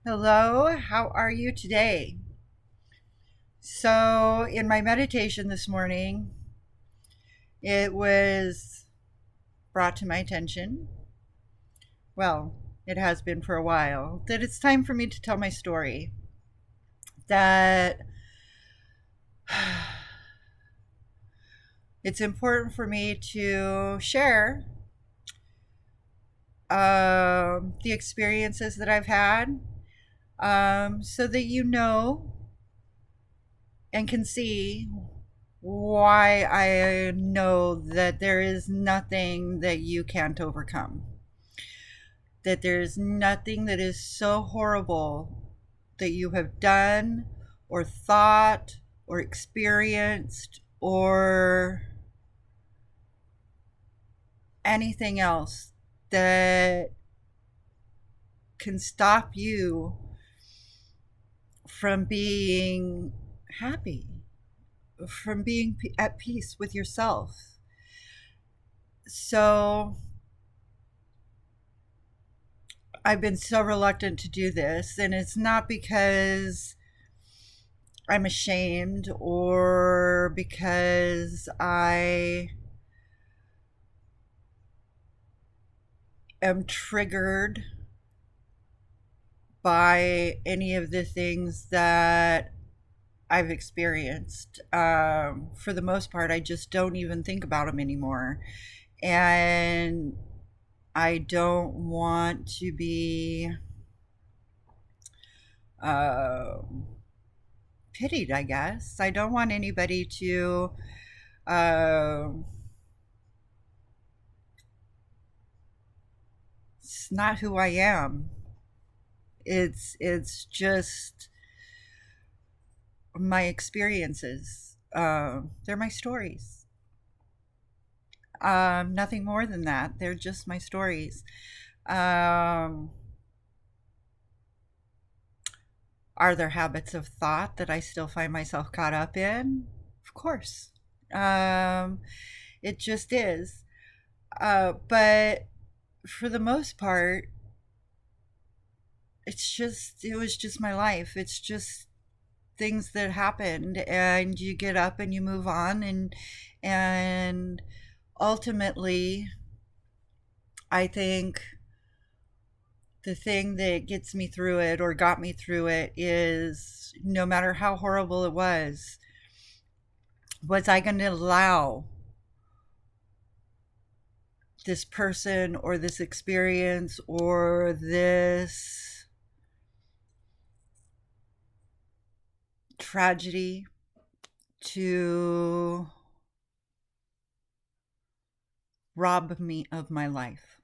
Hello, how are you today? So, in my meditation this morning, it was brought to my attention, well, it has been for a while, that it's time for me to tell my story. That it's important for me to share the experiences that I've had so that you know and can see why I know that there is nothing that you can't overcome. That there's nothing that is so horrible that you have done or thought or experienced or anything else that can stop you from being happy, from being at peace with yourself. So I've been so reluctant to do this, and it's not because I'm ashamed or because I am triggered by any of the things that I've experienced. For the most part, I just don't even think about them anymore. And I don't want to be uh, pitied, I guess. I don't want anybody to. Uh, it's not who I am. It's just my experiences. They're my stories. Nothing more than that. They're just my stories. Um, are there habits of thought that I still find myself caught up in? Of course. Um, it just is. But for the most part, it was just my life. It's just things that happened, and you get up and you move on, and ultimately, I think the thing that gets me through it or got me through it is no matter how horrible it was I going to allow this person or this experience or this tragedy to rob me of my life,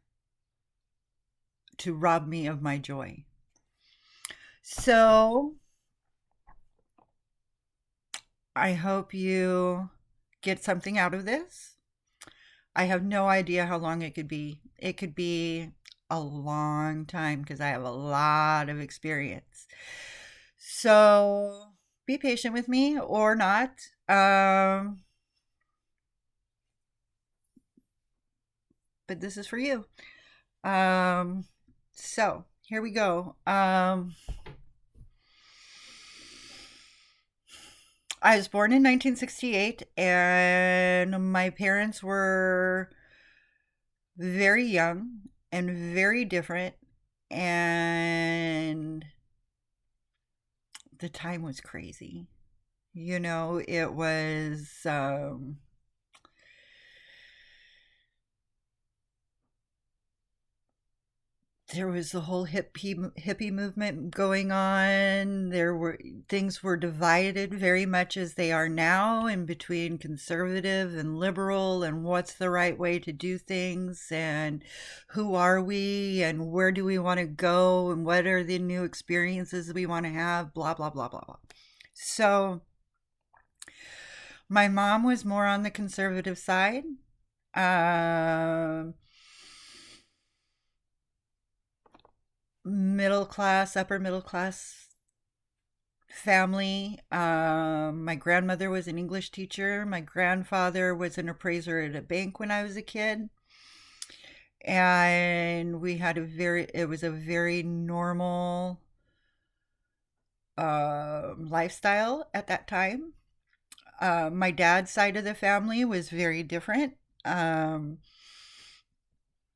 to rob me of my joy. So I hope you get something out of this. I have no idea how long it could be. It could be a long time because I have a lot of experience. So be patient with me or not. But this is for you. Um, so here we go. I was born in 1968, and my parents were very young and very different, and the time was crazy. It was there was the whole hippie movement going on. There were things were divided very much as they are now in between conservative and liberal and what's the right way to do things and who are we and where do we want to go and what are the new experiences we want to have, blah blah blah blah blah. So my mom was more on the conservative side. Um Middle class, upper middle class family. My grandmother was an English teacher. My grandfather was an appraiser at a bank when I was a kid. And it was a very normal, lifestyle at that time. My dad's side of the family was very different. Um,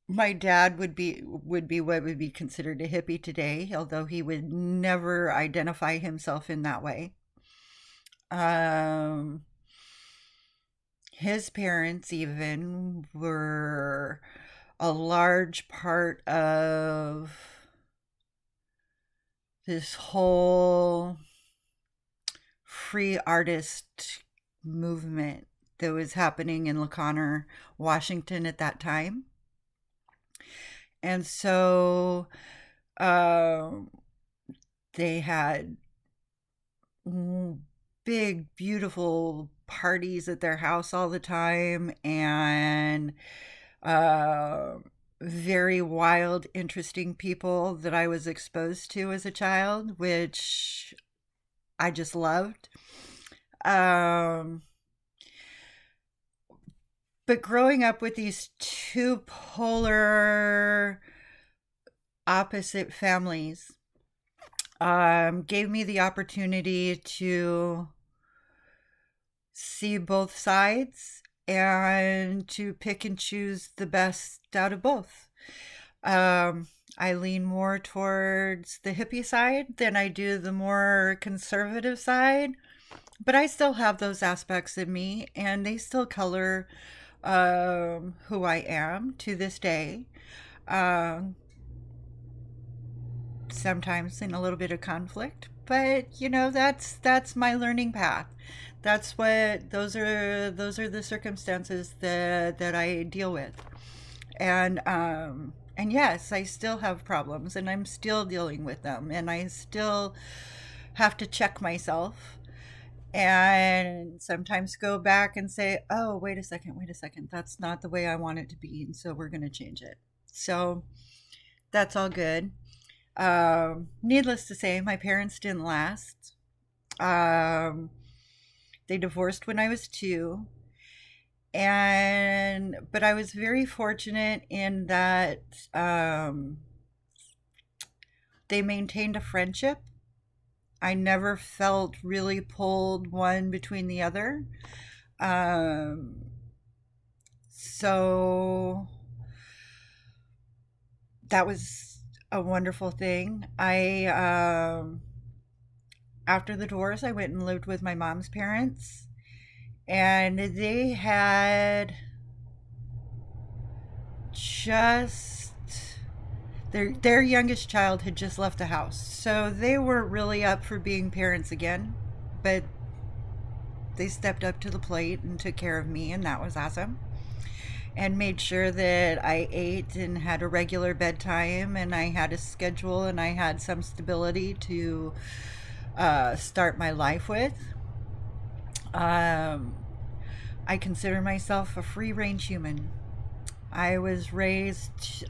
my dad would be what would be considered a hippie today, although he would never identify himself in that way. Um, his parents even were a large part of this whole free artist movement that was happening in LaConner, Washington at that time. And so um, they had mm, big, beautiful parties at their house all the time, and uh, very wild, interesting people that I was exposed to as a child, which I just loved. Um, but growing up with these two polar opposite families gave me the opportunity to see both sides and to pick and choose the best out of both. I lean more towards the hippie side than I do the more conservative side, but I still have those aspects in me, and they still color who I am to this day. Um, Sometimes in a little bit of conflict, but that's my learning path. That's what those are the circumstances that I deal with. And yes, I still have problems, and I'm still dealing with them, and I still have to check myself and sometimes go back and say, oh, wait a second, that's not the way I want it to be, and so we're going to change it. So that's all good. Needless to say, my parents didn't last. Um, they divorced when I was 2, and but I was very fortunate in that they maintained a friendship. I never felt really pulled one between the other. Um, so that was a wonderful thing. I After the divorce, I went and lived with my mom's parents, and they had just their youngest child had just left the house, so they weren't really up for being parents again, but they stepped up to the plate and took care of me, and that was awesome. And made sure that I ate and had a regular bedtime, and I had a schedule, and I had some stability to start my life with. Um, I consider myself a free range human. I was raised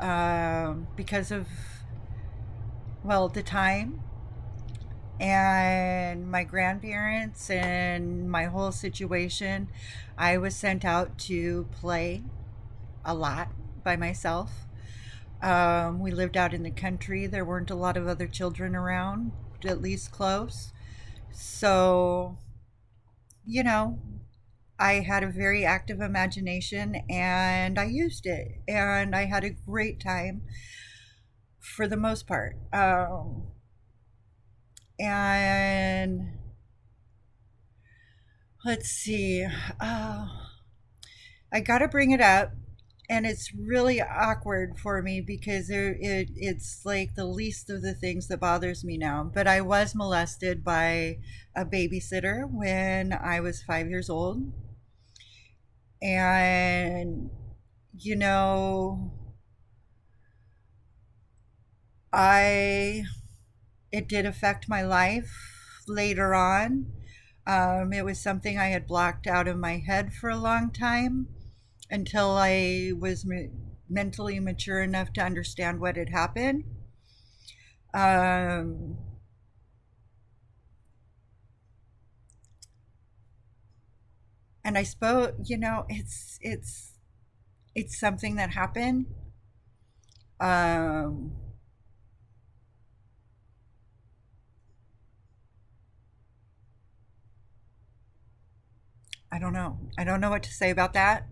because of, well, the time and my grandparents and my whole situation. I was sent out to play a lot by myself. We lived out in the country. There weren't a lot of other children around, at least close. So, you know, I had a very active imagination, and I used it. And I had a great time for the most part. And let's see. Uh, I got to bring it up, and it's really awkward for me because it's like the least of the things that bothers me now. But I was molested by a babysitter when I was 5 years old. And, you know, I it did affect my life later on. It was something I had blocked out of my head for a long time until I was mentally mature enough to understand what had happened. Um, and I suppose, it's something that happened. Um, I don't know. I don't know what to say about that.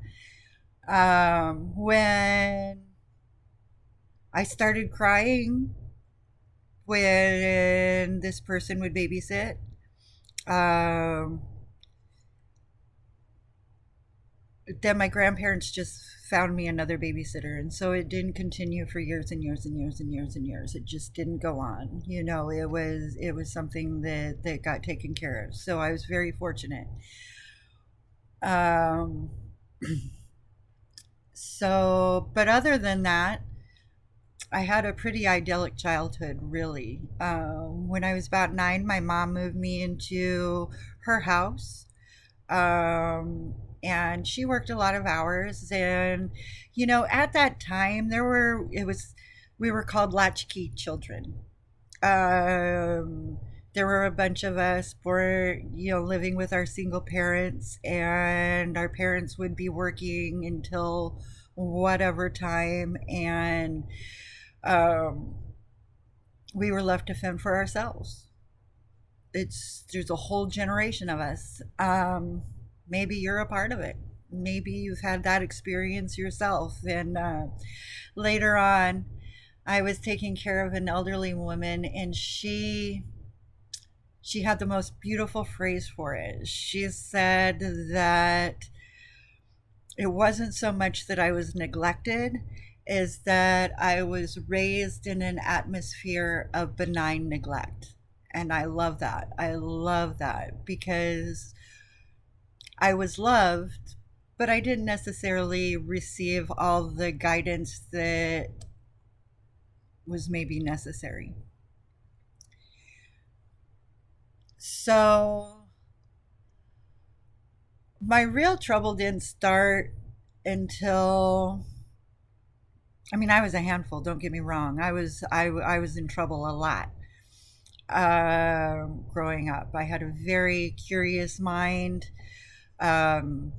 When I started crying when this person would babysit, um, then my grandparents just found me another babysitter, and so it didn't continue for years and years and years and years and years. It just didn't go on. It was something that got taken care of. So I was very fortunate. Um, but other than that, I had a pretty idyllic childhood, really. When I was about 9, my mom moved me into her house. Um, and she worked a lot of hours. And, at that time, we were called latchkey children. Um, there were a bunch of us born, living with our single parents, and our parents would be working until whatever time, and um, we were left to fend for ourselves. There's a whole generation of us. Maybe you're a part of it. Maybe you've had that experience yourself. And later on, I was taking care of an elderly woman, and she had the most beautiful phrase for it. She said that it wasn't so much that I was neglected, is that I was raised in an atmosphere of benign neglect. And I love that. I love that because I was loved, but I didn't necessarily receive all the guidance that was maybe necessary. So my real trouble didn't start until, I mean, I was a handful, don't get me wrong. I was in trouble a lot. Growing up, I had a very curious mind. Um,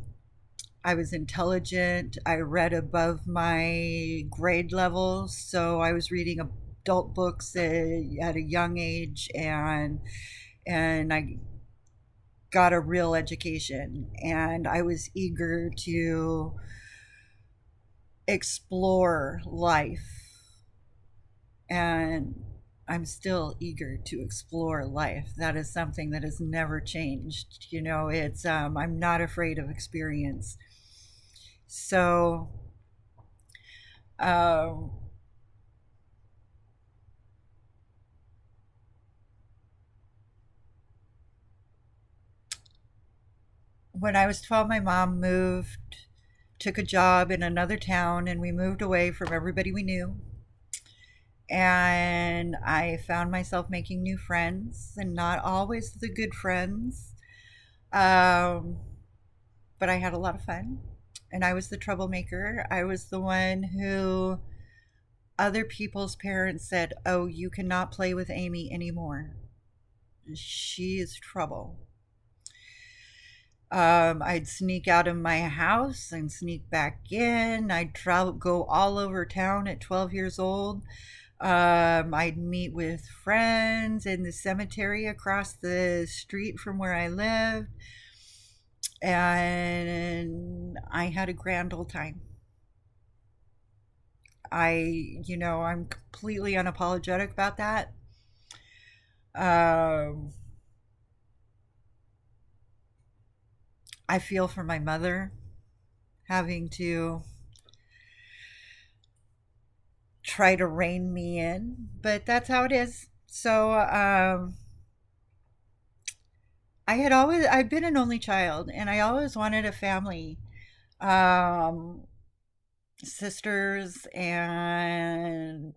I was intelligent. I read above my grade level, so I was reading adult books at a young age, and I got a real education, and I was eager to explore life, and I'm still eager to explore life. That is something that has never changed. It's I'm not afraid of experience. So um, when I was 12, my mom took a job in another town, and we moved away from everybody we knew. And I found myself making new friends, and not always the good friends. Um, but I had a lot of fun. And I was the troublemaker. I was the one who other people's parents said, "Oh, you cannot play with Amy anymore. She is trouble." I'd sneak out of my house and sneak back in. I'd travel, go all over town at 12 years old. I'd meet with friends in the cemetery across the street from where I lived. And I had a grand old time. I'm completely unapologetic about that. Um, I feel for my mother having to try to rein me in, but that's how it is. So, I've been an only child, and I always wanted a family, um, sisters, and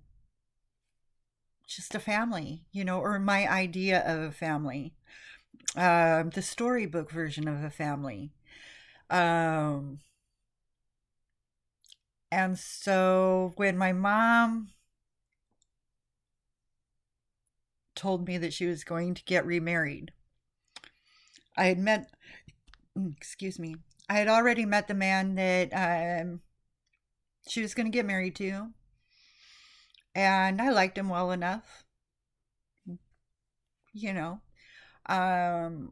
just a family, or my idea of a family, the storybook version of a family. Um, and so when my mom told me that she was going to get remarried, I had met, excuse me, I had already met the man that she was going to get married to, and I liked him well enough, you know. Um,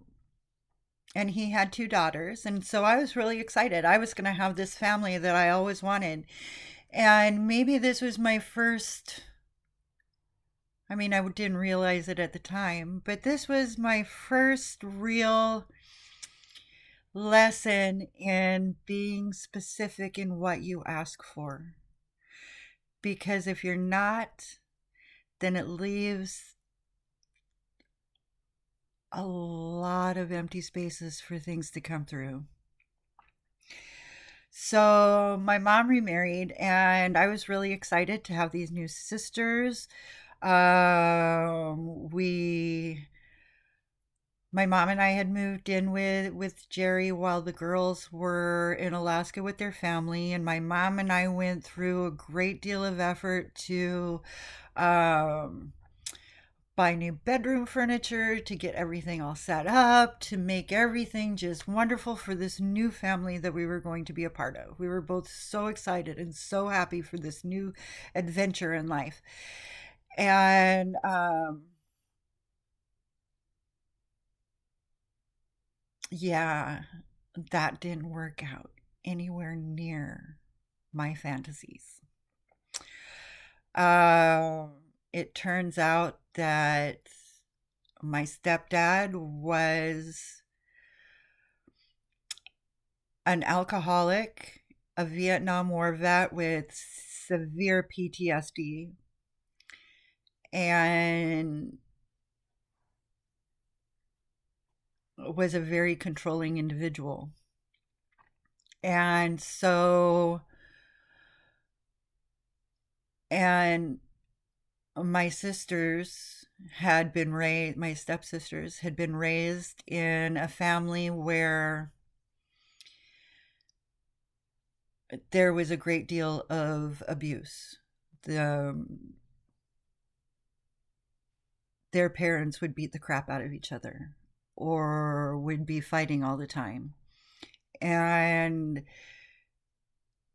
and he had two daughters. And so I was really excited. I was going to have this family that I always wanted. And maybe this was my first, I mean, I didn't realize it at the time, but this was my first real lesson in being specific in what you ask for. Because if you're not, then it leaves a lot of empty spaces for things to come through. So my mom remarried, and I was really excited to have these new sisters. We My mom and I had moved in with Jerry while the girls were in Alaska with their family, and my mom and I went through a great deal of effort to um, buy new bedroom furniture, to get everything all set up, to make everything just wonderful for this new family that we were going to be a part of. We were both so excited and so happy for this new adventure in life. And yeah, that didn't work out anywhere near my fantasies. Um, it turns out that my stepdad was an alcoholic, a Vietnam War vet with severe PTSD, and was a very controlling individual. And so, and my sisters had been raised, my stepsisters had been raised in a family where there was a great deal of abuse. The, their parents would beat the crap out of each other or would be fighting all the time. And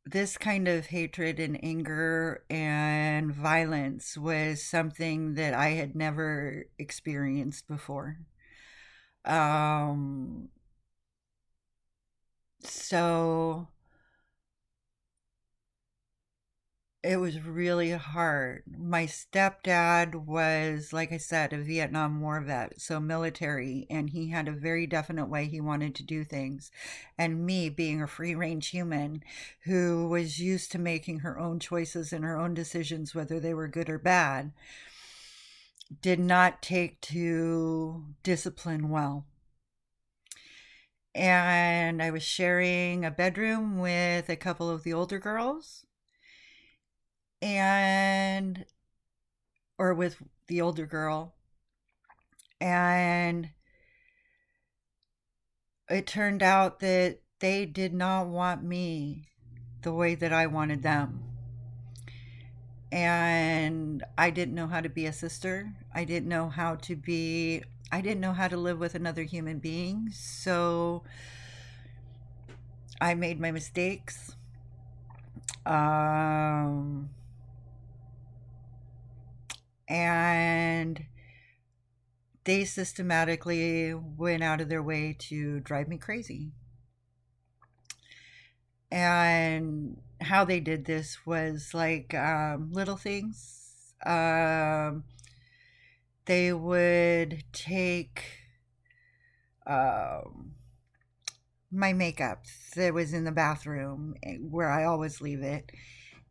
this kind of hatred and anger and violence was something that I had never experienced before. Um, so it was really hard. My stepdad was, like I said, a Vietnam War vet, so military, and he had a very definite way he wanted to do things. And me, being a free range human who was used to making her own choices and her own decisions, whether they were good or bad, did not take to discipline well. And I was sharing a bedroom with a couple of the older girls, and or with the older girl, and it turned out that they did not want me the way that I wanted them. And I didn't know how to be a sister. I didn't know how to live with another human being. So I made my mistakes. Um, and they systematically went out of their way to drive me crazy. And how they did this was like little things. They would take um, my makeup that was in the bathroom where I always leave it,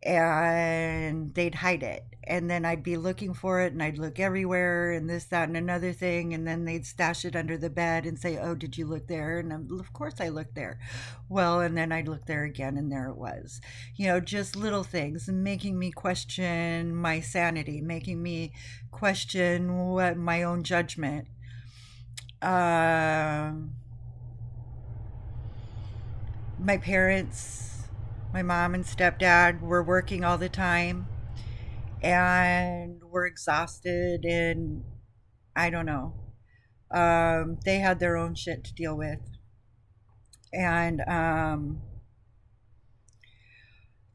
and they'd hide it. And then I'd be looking for it, and I'd look everywhere and this, that, and another thing. And then they'd stash it under the bed and say, "Oh, did you look there?" And of course I looked there. Well, and then I'd look there again, and there it was. Just little things making me question my sanity, making me question what my own judgment. Um, my parents, my mom and stepdad, were working all the time and were exhausted, and I don't know. They had their own shit to deal with. And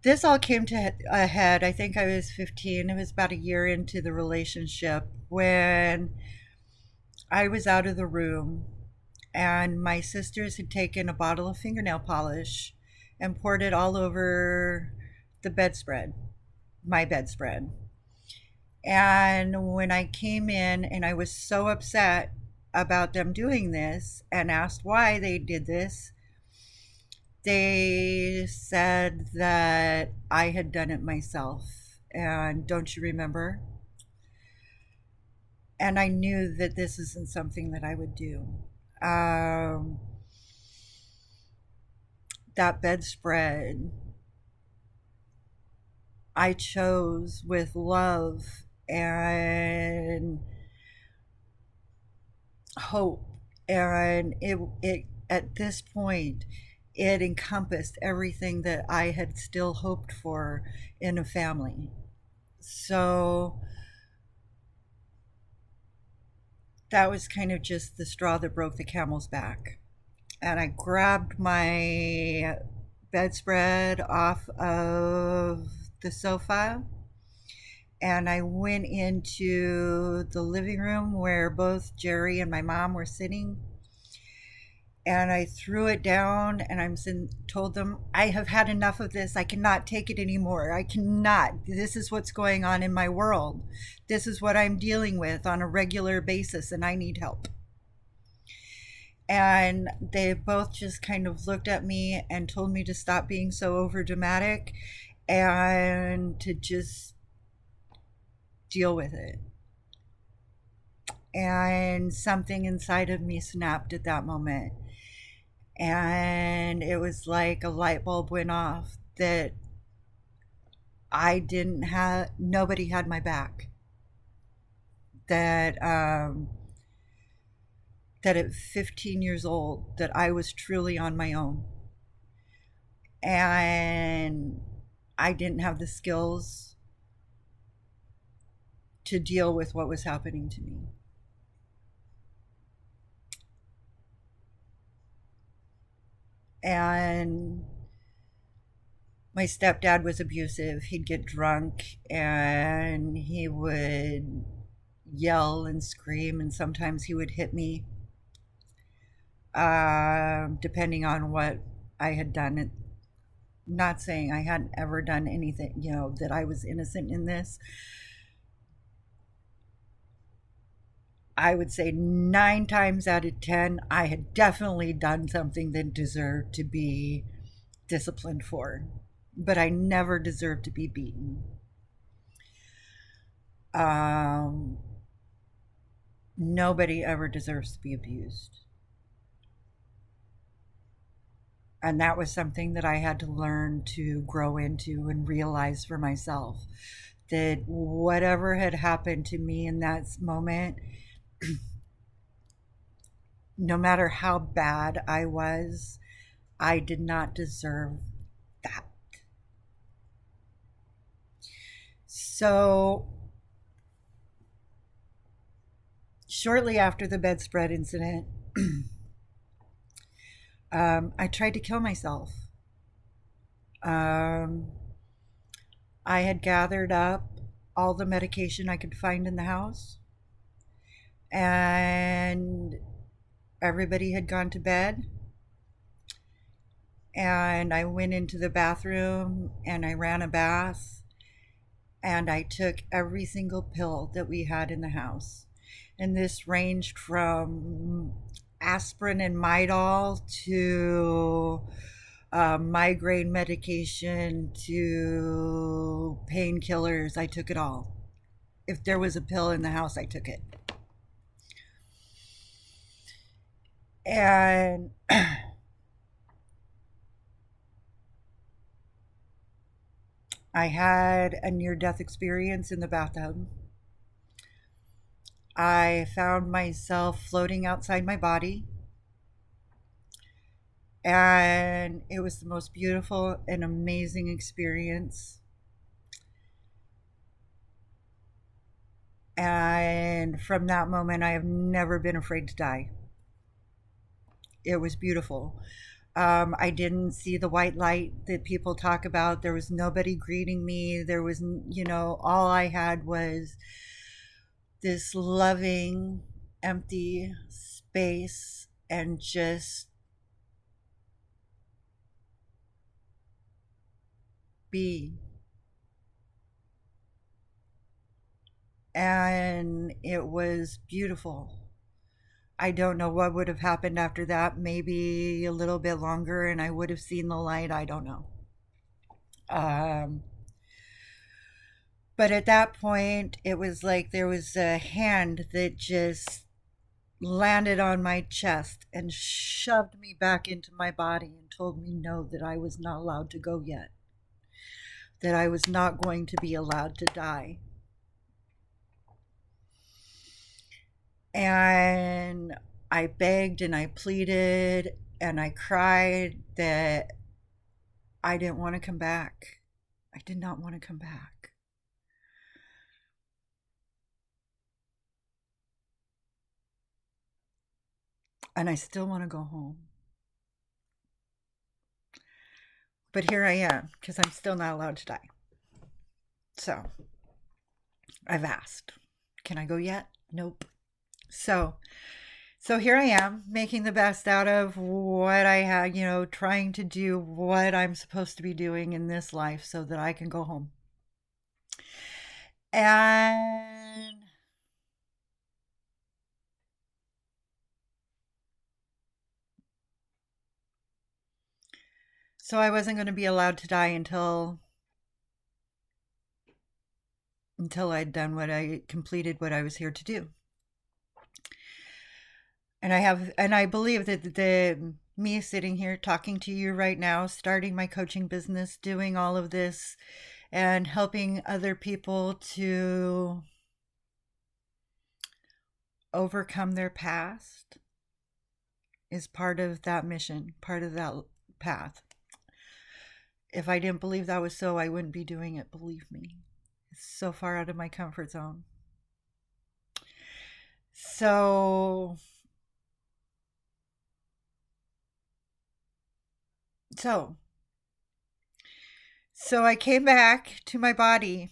this all came to a head. I think I was 15. It was about a year into the relationship when I was out of the room And my sisters had taken a bottle of fingernail polish and poured it all over the bedspread, my bedspread. And when I came in and I was so upset about them doing this and asked why they did this, they said that I had done it myself. And don't you remember? And I knew that this isn't something that I would do. Um, that bedspread I chose with love and hope, and it at this point it encompassed everything that I had still hoped for in a family. So that was kind of just the straw that broke the camel's back. And I grabbed my bedspread off of the sofa and I went into the living room where both Jerry and my mom were sitting. And I threw it down and told them, I have had enough of this. I cannot take it anymore. I cannot. This is what's going on in my world. This is what I'm dealing with on a regular basis, and I need help. And they both just kind of looked at me and told me to stop being so over dramatic and to just deal with it. And something inside of me snapped at that moment. And it was like a light bulb went off that nobody had my back. That at 15 years old, that I was truly on my own. And I didn't have the skills to deal with what was happening to me. And my stepdad was abusive. He'd get drunk and he would yell and scream, and sometimes he would hit me, depending on what I had done. Not saying I hadn't ever done anything, that I was innocent in this. I would say 9 times out of 10, I had definitely done something that deserved to be disciplined for, but I never deserved to be beaten. Um, Nobody ever deserves to be abused. And that was something that I had to learn to grow into and realize for myself, that whatever had happened to me in that moment, no matter how bad I was, I did not deserve that. So, shortly after the bedspread incident, I tried to kill myself. Um, I had gathered up all the medication I could find in the house, and everybody had gone to bed. And I went into the bathroom and I ran a bath and I took every single pill that we had in the house. And this ranged from aspirin and Midol to migraine medication to painkillers. I took it all. If there was a pill in the house, I took it. And I had a near death experience in the bathtub. I found myself floating outside my body, and it was the most beautiful and amazing experience. And from that moment, I have never been afraid to die. It was beautiful. I didn't see the white light that people talk about. There was nobody greeting me. There was, all I had was this loving, empty space and just be. And it was beautiful. I don't know what would have happened after that. Maybe a little bit longer and I would have seen the light. I don't know. Um, but at that point, it was like there was a hand that just landed on my chest and shoved me back into my body and told me no, that I was not allowed to go yet, that I was not going to be allowed to die. And I begged and I pleaded and I cried that I didn't want to come back. I did not want to come back. And I still want to go home. But here I am because I'm still not allowed to die. So I've asked, can I go yet? Nope. So so here I am making the best out of what I had, trying to do what I'm supposed to be doing in this life so that I can go home. And so I wasn't going to be allowed to die until I'd done what I completed what I was here to do. And I believe that the me sitting here talking to you right now, starting my coaching business, doing all of this and helping other people to overcome their past is part of that mission, part of that path. If I didn't believe that was so, I wouldn't be doing it, believe me. It's so far out of my comfort zone. So so so I came back to my body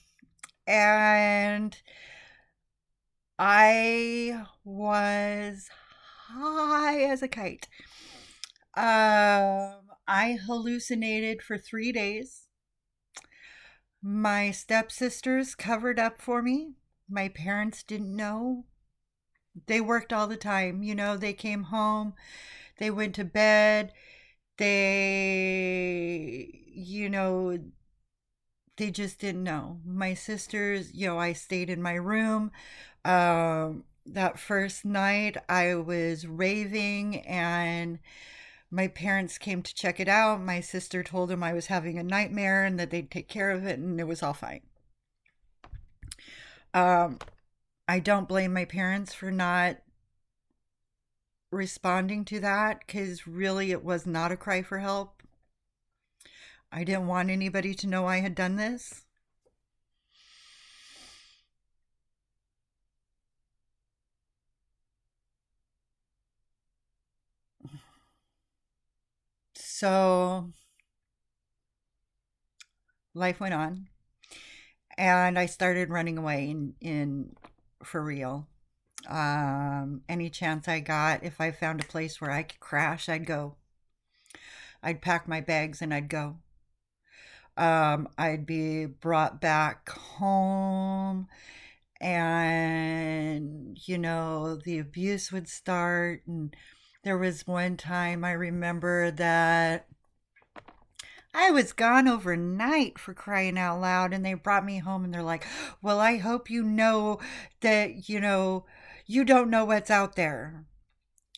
and I was high as a kite. I hallucinated for 3 days. My stepsisters covered up for me. My parents didn't know. They worked all the time. They came home, they went to bed, they just didn't know. My sisters, I stayed in my room. That first night, I was raving, and my parents came to check it out. My sister told them I was having a nightmare and that they'd take care of it, and it was all fine. Um, I don't blame my parents for not responding to that because really it was not a cry for help. I didn't want anybody to know I had done this. So life went on, and I started running away in for real. Any chance I got, if I found a place where I could crash, I'd go. I'd pack my bags and I'd go. I'd be brought back home, and the abuse would start. And there was one time I remember that I was gone overnight, for crying out loud, and they brought me home and they're like, well, I hope you know that you don't know what's out there.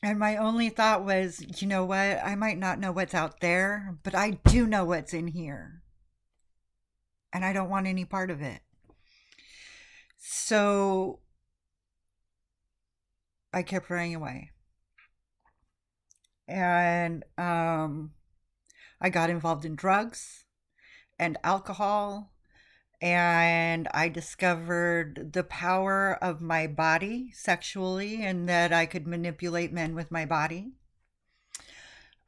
And my only thought was, you know what, I might not know what's out there, but I do know what's in here, and I don't want any part of it. So I kept running away. And I got involved in drugs and alcohol, and I discovered the power of my body sexually and that I could manipulate men with my body.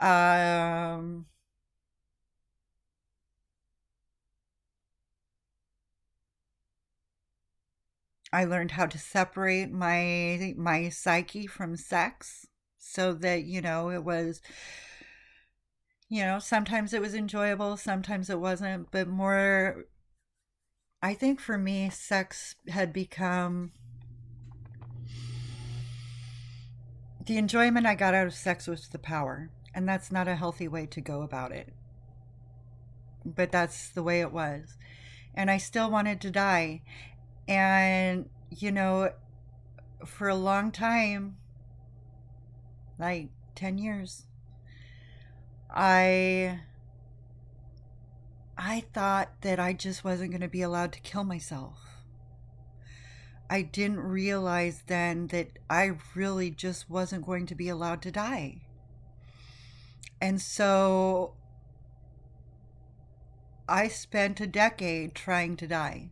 Um, I learned how to separate my psyche from sex. so that, it was, sometimes it was enjoyable, sometimes it wasn't, but more, I think for me, sex had become the enjoyment I got out of sex was the power. And that's not a healthy way to go about it. But that's the way it was. And I still wanted to die. And, for a long time, like 10 years, I I thought that I just wasn't going to be allowed to kill myself. I didn't realize then that I really just wasn't going to be allowed to die. And so I spent a decade trying to die.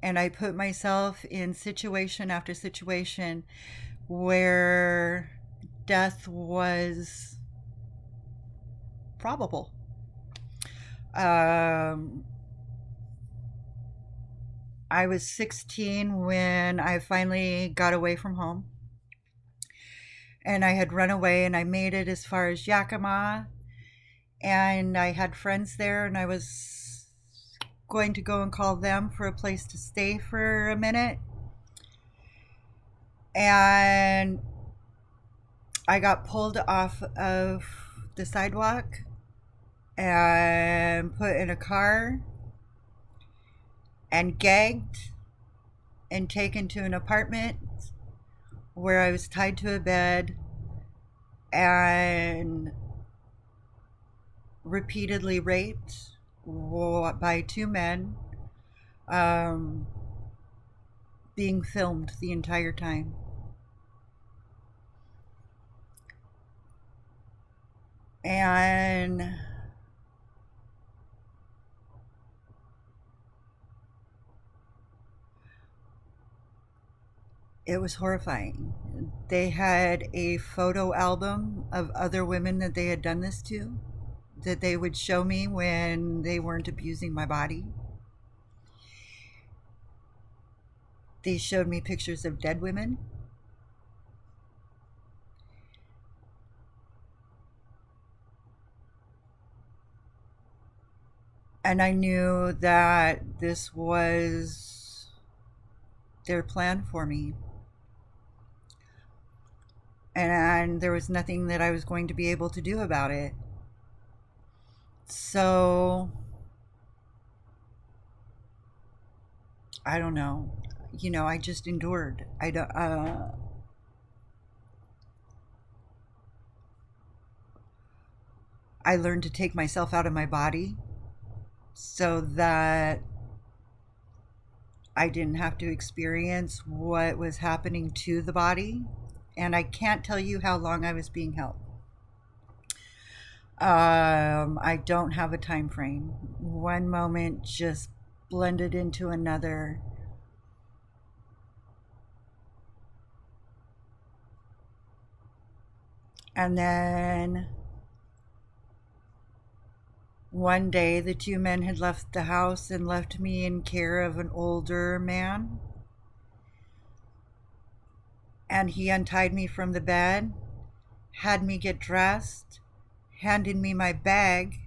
And I put myself in situation after situation where death was probable. Um, I was 16 when I finally got away from home. And I had run away and I made it as far as Yakima. And I had friends there and I was going to go and call them for a place to stay for a minute. And I got pulled off of the sidewalk and put in a car and gagged and taken to an apartment where I was tied to a bed and repeatedly raped by two men, um, being filmed the entire time. And it was horrifying. They had a photo album of other women that they had done this to, that they would show me when they weren't abusing my body. They showed me pictures of dead women. And I knew that this was their plan for me. And there was nothing that I was going to be able to do about it. So, I don't know. I just endured. I don't. I learned to take myself out of my body so that I didn't have to experience what was happening to the body. And I can't tell you how long I was being held. I don't have a time frame. One moment just blended into another. And then one day, the two men had left the house and left me in care of an older man. And he untied me from the bed, had me get dressed, handed me my bag,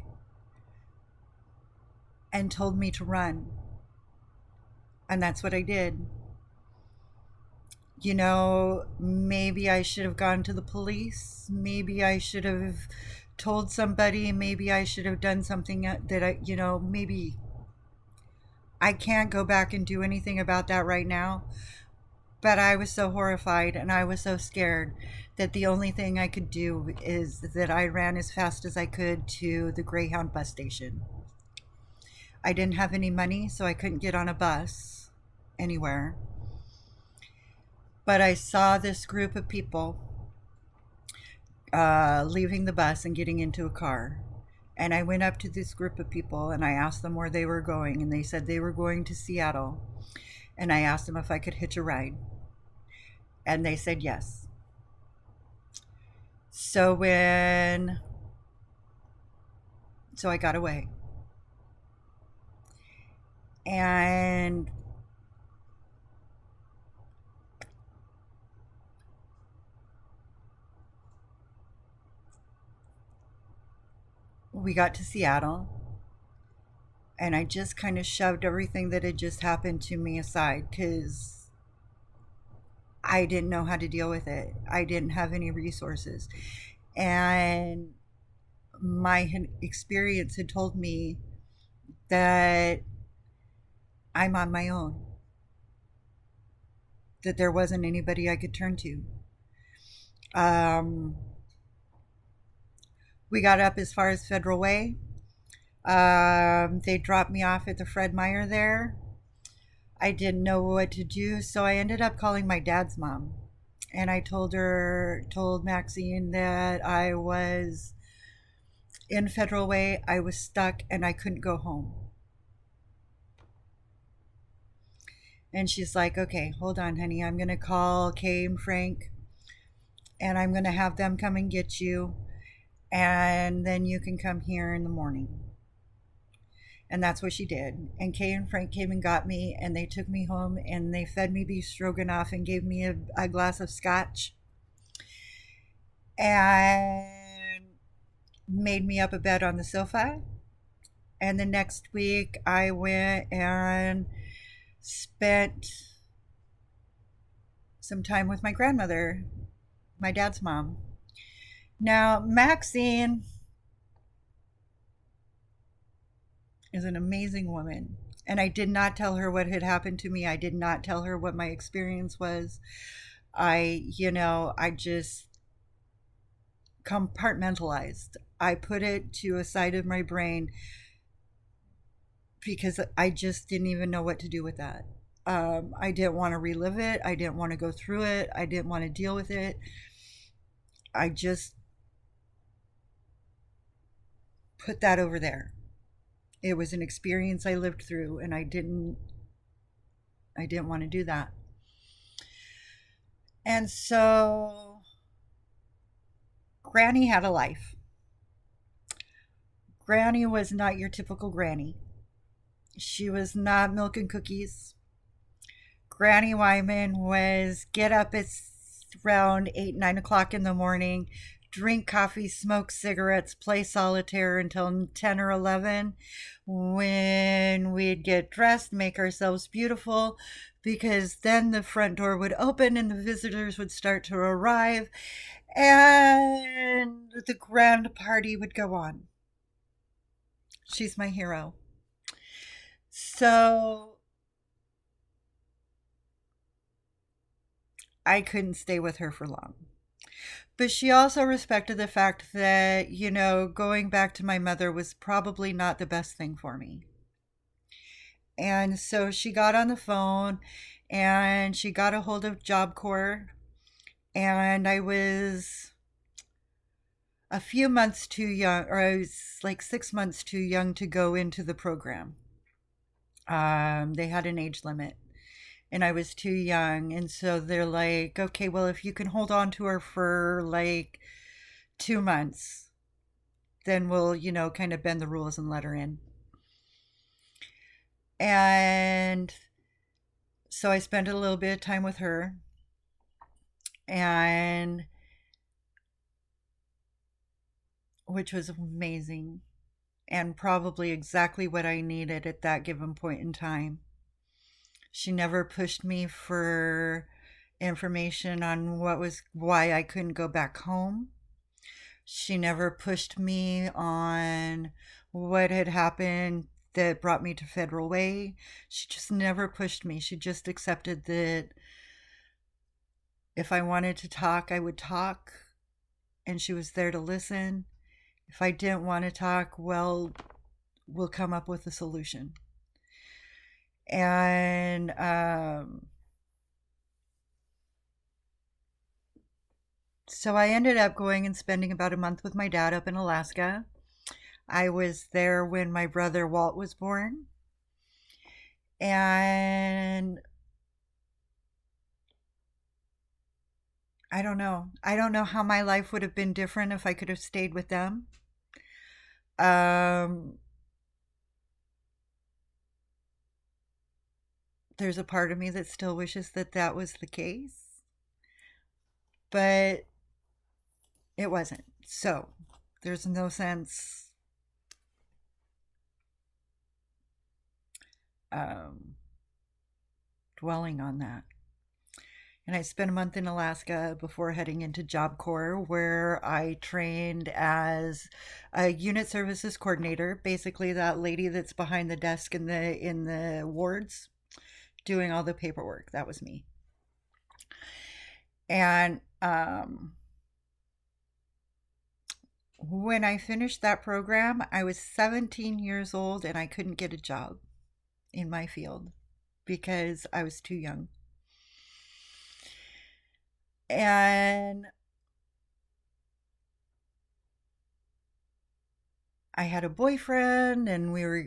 and told me to run. And that's what I did. Maybe I should have gone to the police. Maybe I should have told somebody. Maybe I should have done something that maybe I can't go back and do anything about that right now. But I was so horrified and I was so scared that the only thing I could do is that I ran as fast as I could to the Greyhound bus station. I didn't have any money, so I couldn't get on a bus anywhere. But I saw this group of people leaving the bus and getting into a car. And I went up to this group of people and I asked them where they were going. And they said they were going to Seattle. And I asked them if I could hitch a ride. And they said yes. So I got away. And we got to Seattle, and I just kind of shoved everything that had just happened to me aside because I didn't know how to deal with it. I didn't have any resources. And my experience had told me that I'm on my own, that there wasn't anybody I could turn to. Um, we got up as far as Federal Way. They dropped me off at the Fred Meyer there. I didn't know what to do, so I ended up calling my dad's mom. And I told Maxine that I was in Federal Way, I was stuck, and I couldn't go home. And she's like, okay, hold on, honey. I'm going to call Kay and Frank, and I'm going to have them come and get you, and then you can come here in the morning. And that's what she did. And Kay and Frank came and got me, and they took me home, and they fed me beef stroganoff and gave me a glass of scotch and made me up a bed on the sofa. And the next week, I went and spent some time with my grandmother, my dad's mom. Now, Maxine is an amazing woman. And I did not tell her what had happened to me. I did not tell her what my experience was. I just compartmentalized. I put it to a side of my brain because I just didn't even know what to do with that. I didn't want to relive it. I didn't want to go through it. I didn't want to deal with it. I just put that over there. It was an experience I lived through, and I didn't want to do that. And so Granny had a life. Granny was not your typical granny. She was not milk and cookies. Granny Wyman was get up at around 8, 9 o'clock in the morning, drink coffee, smoke cigarettes, play solitaire until 10 or 11, when we'd get dressed, make ourselves beautiful, because then the front door would open and the visitors would start to arrive, and the grand party would go on. She's my hero. So I couldn't stay with her for long. But she also respected the fact that, going back to my mother was probably not the best thing for me. And so she got on the phone and she got a hold of Job Corps. And I was a few months too young, or I was like 6 months too young to go into the program. They had an age limit, and I was too young. And so they're like, okay, well, if you can hold on to her for like 2 months, then we'll, kind of bend the rules and let her in. And so I spent a little bit of time with her, and which was amazing and probably exactly what I needed at that given point in time. She never pushed me for information on why I couldn't go back home. She never pushed me on what had happened that brought me to Federal Way. She just never pushed me. She just accepted that if I wanted to talk, I would talk, and she was there to listen. If I didn't want to talk, well, we'll come up with a solution. And so I ended up going and spending about a month with my dad up in Alaska. I was there when my brother Walt was born. And I don't know. I don't know how my life would have been different if I could have stayed with them. Um, there's a part of me that still wishes that that was the case, but it wasn't. So there's no sense um, dwelling on that. And I spent a month in Alaska before heading into Job Corps, where I trained as a unit services coordinator, basically that lady that's behind the desk in the wards doing all the paperwork. That was me. And when I finished that program, I was 17 years old and I couldn't get a job in my field because I was too young. And I had a boyfriend and we were,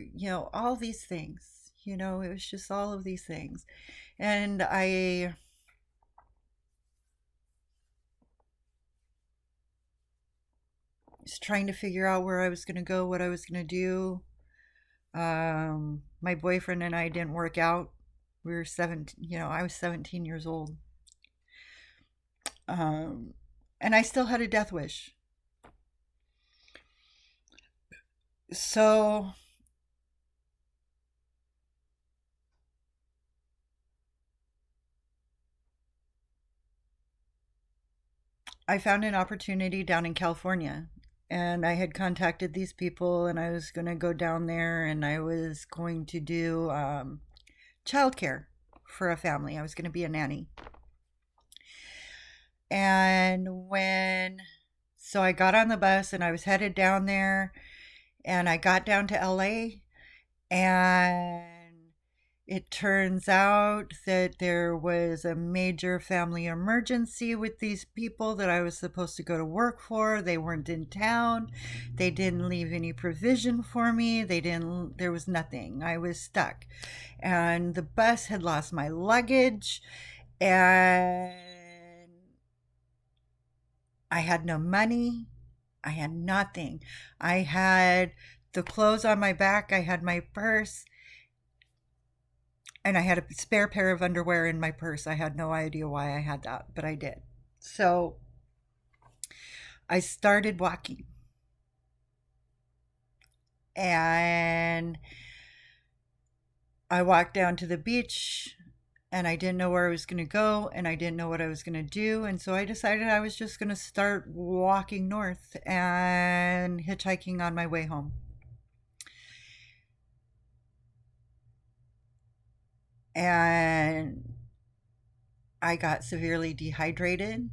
all these things. It was just all of these things. And I was trying to figure out where I was going to go, what I was going to do. My boyfriend and I didn't work out. We were 17, I was 17 years old. Um, and I still had a death wish. So I found an opportunity down in California. And I had contacted these people, and I was going to go down there and I was going to do childcare for a family. I was going to be a nanny. And so I got on the bus and I was headed down there, and I got down to LA, and it turns out that there was a major family emergency with these people that I was supposed to go to work for. They weren't in town. They didn't leave any provision for me. There was nothing. I was stuck. And the bus had lost my luggage, and I had no money. I had nothing. I had the clothes on my back. I had my purse, and I had a spare pair of underwear in my purse. I had no idea why I had that, but I did. So I started walking, and I walked down to the beach, and I didn't know where I was going to go, and I didn't know what I was going to do. And so I decided I was just going to start walking north and hitchhiking on my way home. And I got severely dehydrated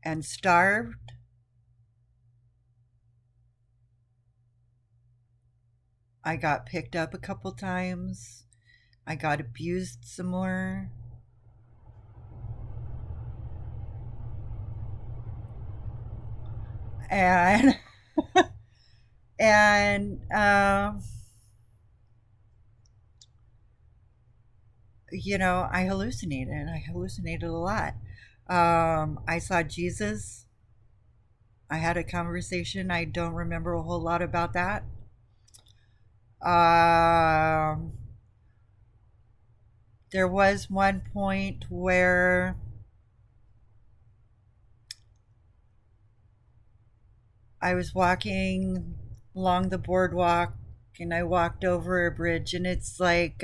and starved. I got picked up a couple times. I got abused some more. And and I hallucinated. I hallucinated a lot. I saw Jesus. I had a conversation. I don't remember a whole lot about that. Um, there was one point where I was walking along the boardwalk, and I walked over a bridge, and it's like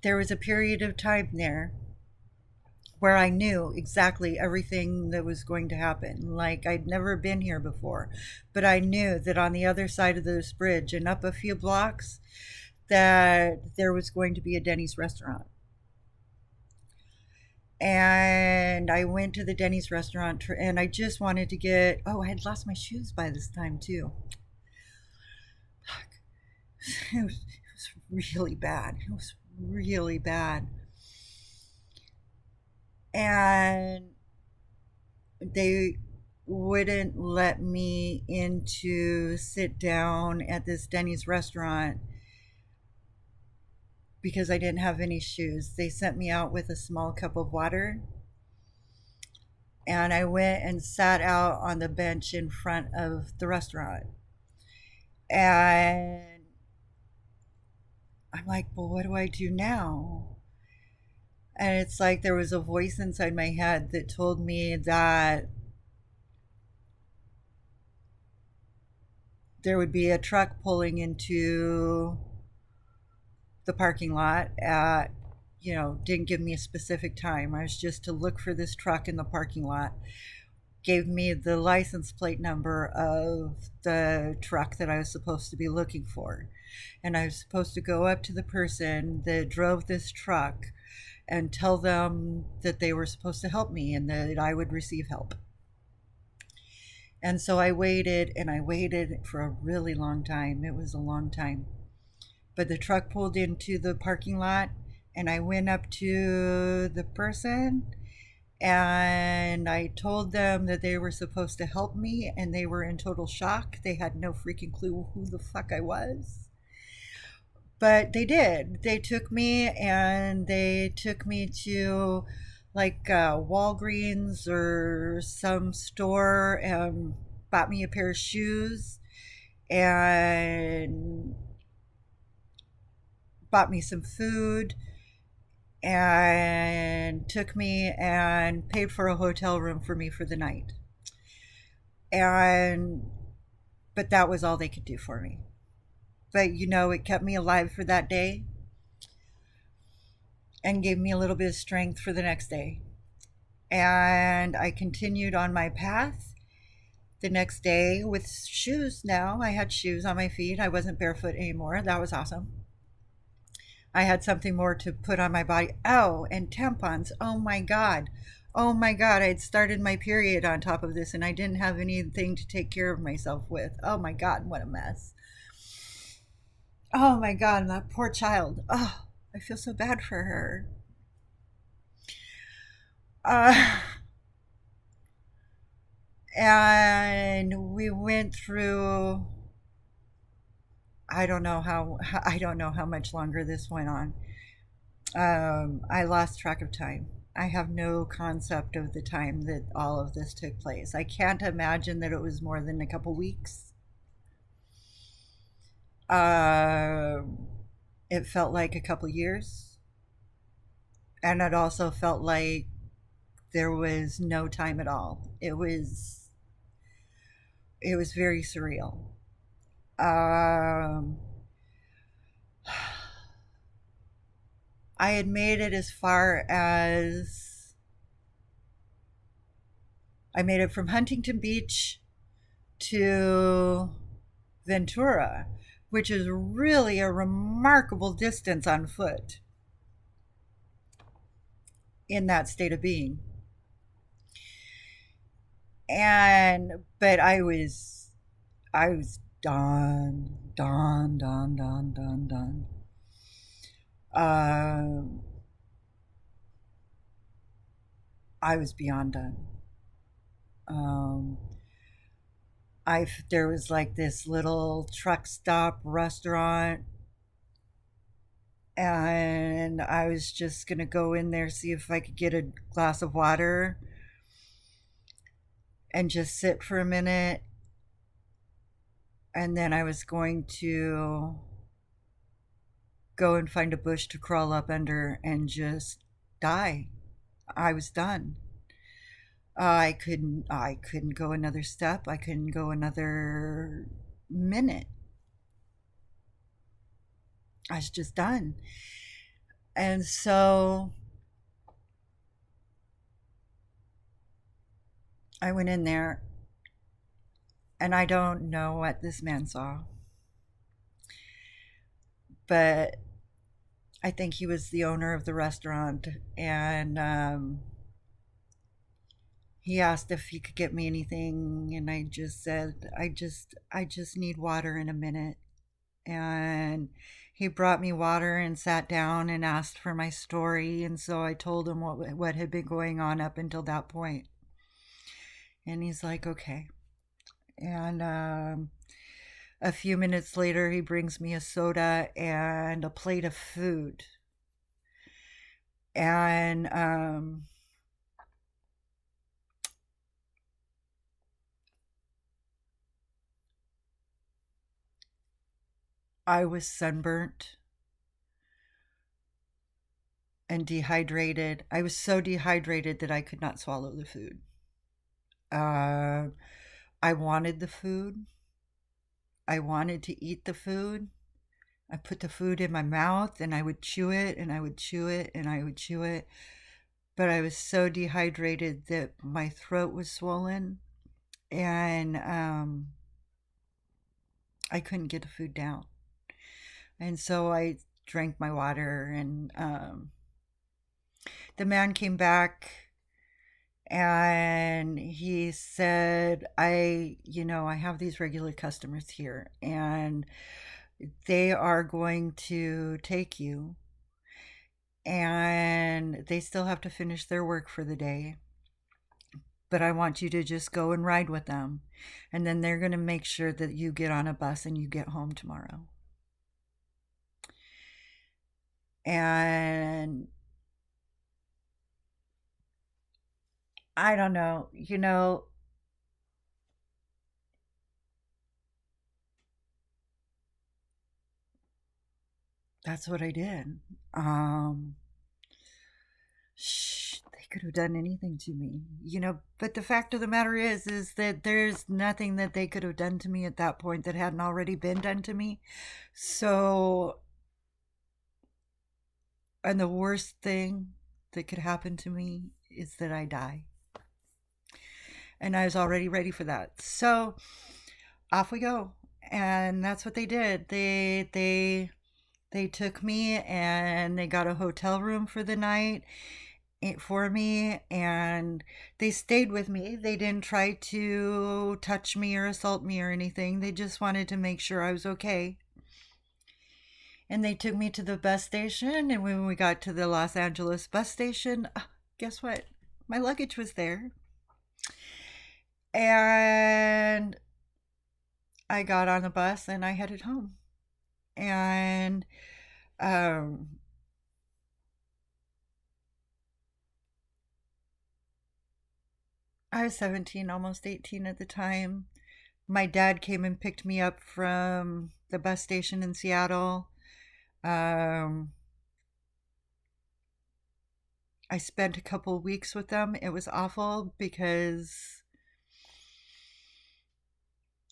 there was a period of time there where I knew exactly everything that was going to happen. Like I'd never been here before, but I knew that on the other side of this bridge and up a few blocks that there was going to be a Denny's restaurant. And I went to the Denny's restaurant, and I just wanted to get, oh, I had lost my shoes by this time too. It was really bad. It was really bad. And they wouldn't let me in to sit down at this Denny's restaurant because I didn't have any shoes. They sent me out with a small cup of water, and I went and sat out on the bench in front of the restaurant. And I'm like, well, what do I do now? And it's like there was a voice inside my head that told me that there would be a truck pulling into the parking lot at, didn't give me a specific time. I was just to look for this truck in the parking lot. Gave me the license plate number of the truck that I was supposed to be looking for. And I was supposed to go up to the person that drove this truck and tell them that they were supposed to help me and that I would receive help. And so I waited and I waited for a really long time. It was a long time. But the truck pulled into the parking lot and I went up to the person and I told them that they were supposed to help me and they were in total shock. They had no freaking clue who the fuck I was. But they did. They took me and they took me to like Walgreens or some store and bought me a pair of shoes and bought me some food and took me and paid for a hotel room for me for the night. And but that was all they could do for me. But it kept me alive for that day and gave me a little bit of strength for the next day. And I continued on my path the next day with shoes now. I had shoes on my feet. I wasn't barefoot anymore. That was awesome. I had something more to put on my body. Oh, and tampons. Oh my God. Oh my God. I had started my period on top of this and I didn't have anything to take care of myself with. Oh my God. What a mess. Oh my God. And that poor child. Oh, I feel so bad for her. Uh, and we went through, I don't know how much longer this went on. I lost track of time. I have no concept of the time that all of this took place. I can't imagine that it was more than a couple weeks. Um, it felt like a couple years, and it also felt like there was no time at all. It was very surreal. Um, I had made it as far as I made it from Huntington Beach to Ventura, which is really a remarkable distance on foot in that state of being. But I was done, done, done, done, done, done. Um, I was beyond done. Um, there was like this little truck stop restaurant, and I was just gonna go in there see if I could get a glass of water and just sit for a minute, and then I was going to go and find a bush to crawl up under and just die. I was done. I couldn't go another step. I couldn't go another minute. I was just done. And so I went in there and I don't know what this man saw, but I think he was the owner of the restaurant, and he asked if he could get me anything, and I just said, I just need water in a minute. And he brought me water and sat down and asked for my story, and so I told him what had been going on up until that point. And he's like, okay. And a few minutes later, he brings me a soda and a plate of food. And I was sunburnt and dehydrated. I was so dehydrated that I could not swallow the food. Uh, I wanted the food. I wanted to eat the food. I put the food in my mouth and I would chew it and I would chew it and I would chew it. But I was so dehydrated that my throat was swollen and I couldn't get the food down. And so I drank my water, and the man came back and he said, I have these regular customers here and they are going to take you and they still have to finish their work for the day. But I want you to just go and ride with them. And then they're going to make sure that you get on a bus and you get home tomorrow. And I don't know, that's what I did. Um, they could have done anything to me, but the fact of the matter is that there's nothing that they could have done to me at that point that hadn't already been done to me. So, and the worst thing that could happen to me is that I die. And I was already ready for that. So, off we go. And that's what they did. They took me and they got a hotel room for the night for me, and they stayed with me. They didn't try to touch me or assault me or anything. They just wanted to make sure I was okay. And they took me to the bus station, and when we got to the Los Angeles bus station, guess what? My luggage was there. And I got on the bus and I headed home. And um, I was 17, almost 18 at the time. My dad came and picked me up from the bus station in Seattle. Um, I spent a couple weeks with them. It was awful because,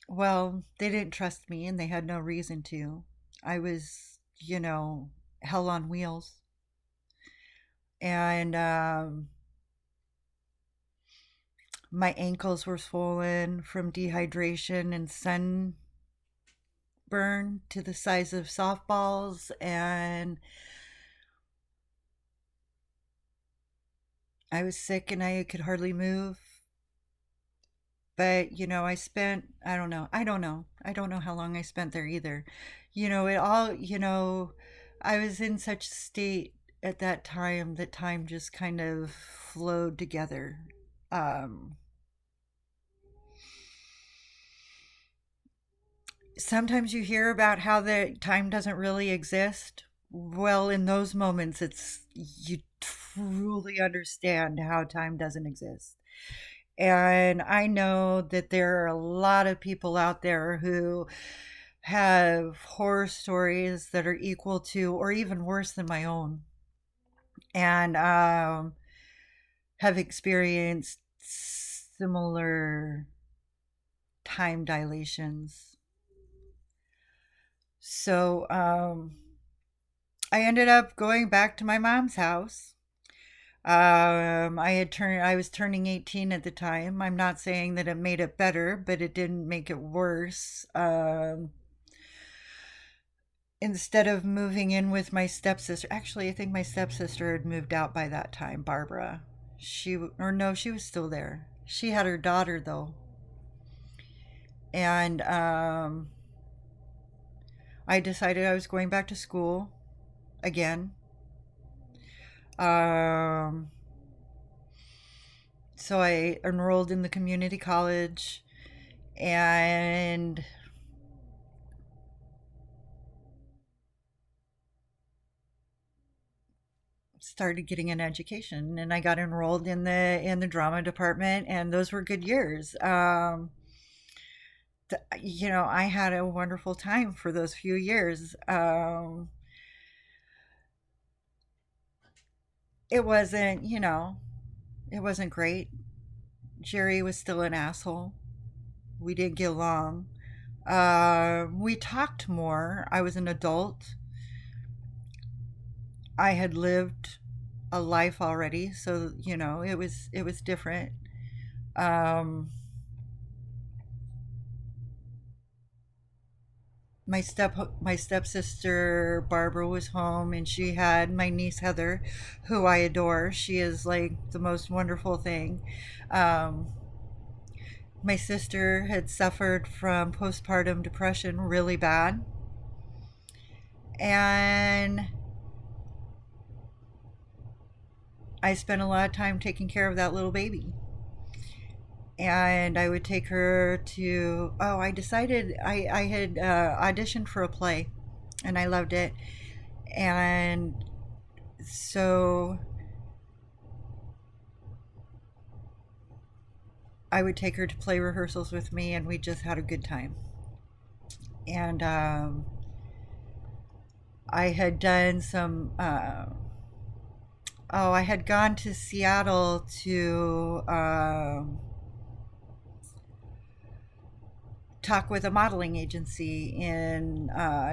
well, they didn't trust me and they had no reason to. I was, hell on wheels. And my ankles were swollen from dehydration and sunburn to the size of softballs. And I was sick and I could hardly move. But, I don't know how long I spent there either. It all, I was in such a state at that time that time just kind of flowed together. Um, Sometimes you hear about how the time doesn't really exist. Well, in those moments, you truly understand how time doesn't exist. And I know that there are a lot of people out there who have horror stories that are equal to or even worse than my own, and have experienced similar time dilations. So I ended up going back to my mom's house. I was turning 18 at the time. I'm not saying that it made it better, but it didn't make it worse. Instead of moving in with my stepsister, actually, I think my stepsister had moved out by that time, Barbara. Or no, she was still there. She had her daughter though. And I decided I was going back to school again. Um, so I enrolled in the community college and started getting an education, and I got enrolled in the drama department, and those were good years. I had a wonderful time for those few years. It wasn't, it wasn't great. Jerry was still an asshole. We didn't get along. We talked more. I was an adult. I had lived a life already, so it was different. Um, my stepsister Barbara was home, and she had my niece Heather, who I adore. She is like the most wonderful thing. Um, my sister had suffered from postpartum depression really bad, and I spent a lot of time taking care of that little baby. And I would take her to. Oh, I decided I had auditioned for a play, and I loved it. And so I would take her to play rehearsals with me, and we just had a good time. And I had done some. Oh, I had gone to Seattle to talk with a modeling agency in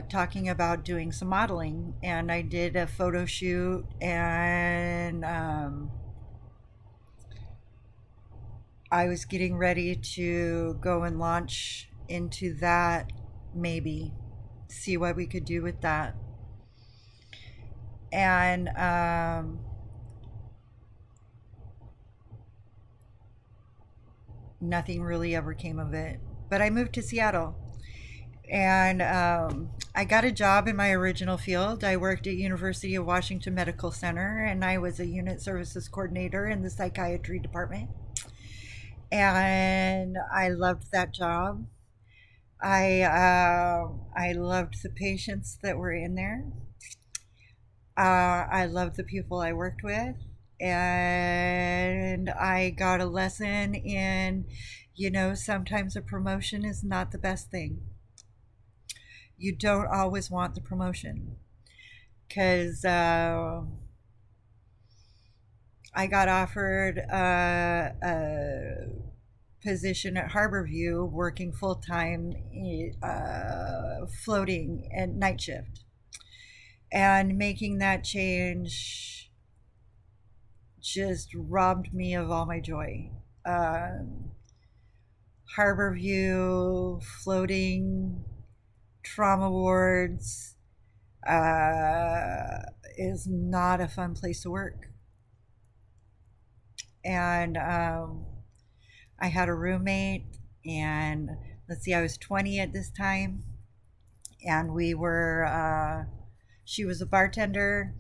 talking about doing some modeling, and I did a photo shoot, and I was getting ready to go and launch into that, maybe see what we could do with that. And nothing really ever came of it. But I moved to Seattle, and I got a job in my original field. I worked at University of Washington Medical Center, and I was a unit services coordinator in the psychiatry department. And I loved that job. I loved the patients that were in there. I loved the people I worked with, and I got a lesson in, sometimes a promotion is not the best thing. You don't always want the promotion, because I got offered a position at Harborview working full time, floating at night shift. And making that change just robbed me of all my joy. Um, Harborview, floating, trauma wards is not a fun place to work. And I had a roommate, and let's see, I was 20 at this time, and she was a bartender,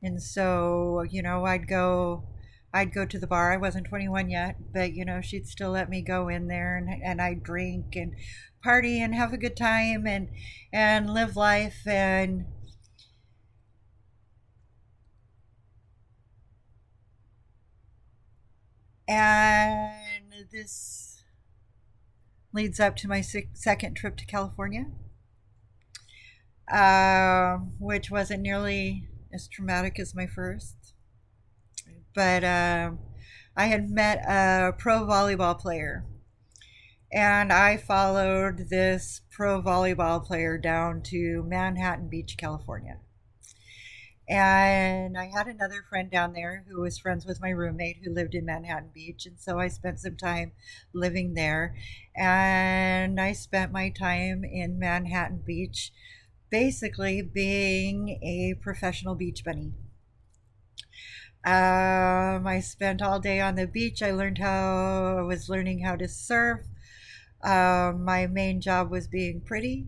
and so I'd go to the bar. I wasn't 21 yet, but she'd still let me go in there, and I'd drink and party and have a good time, and live life. And this leads up to my second trip to California, which wasn't nearly as traumatic as my first. But I had met a pro volleyball player, and I followed this pro volleyball player down to Manhattan Beach, California. And I had another friend down there who was friends with my roommate who lived in Manhattan Beach. And so I spent some time living there. And I spent my time in Manhattan Beach basically being a professional beach bunny. I spent all day on the beach. I was learning how to surf. My main job was being pretty.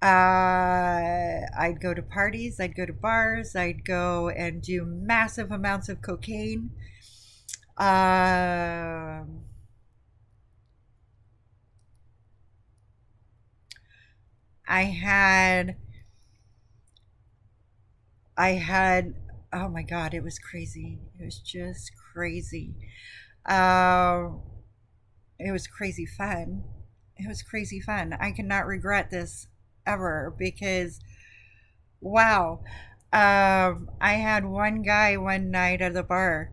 I'd go to parties, I'd go to bars, I'd go and do massive amounts of cocaine. Um, I had, I had, oh my God, it was crazy. It was just crazy. Um, it was crazy fun. It was crazy fun. I cannot regret this ever, because wow. I had one guy one night at the bar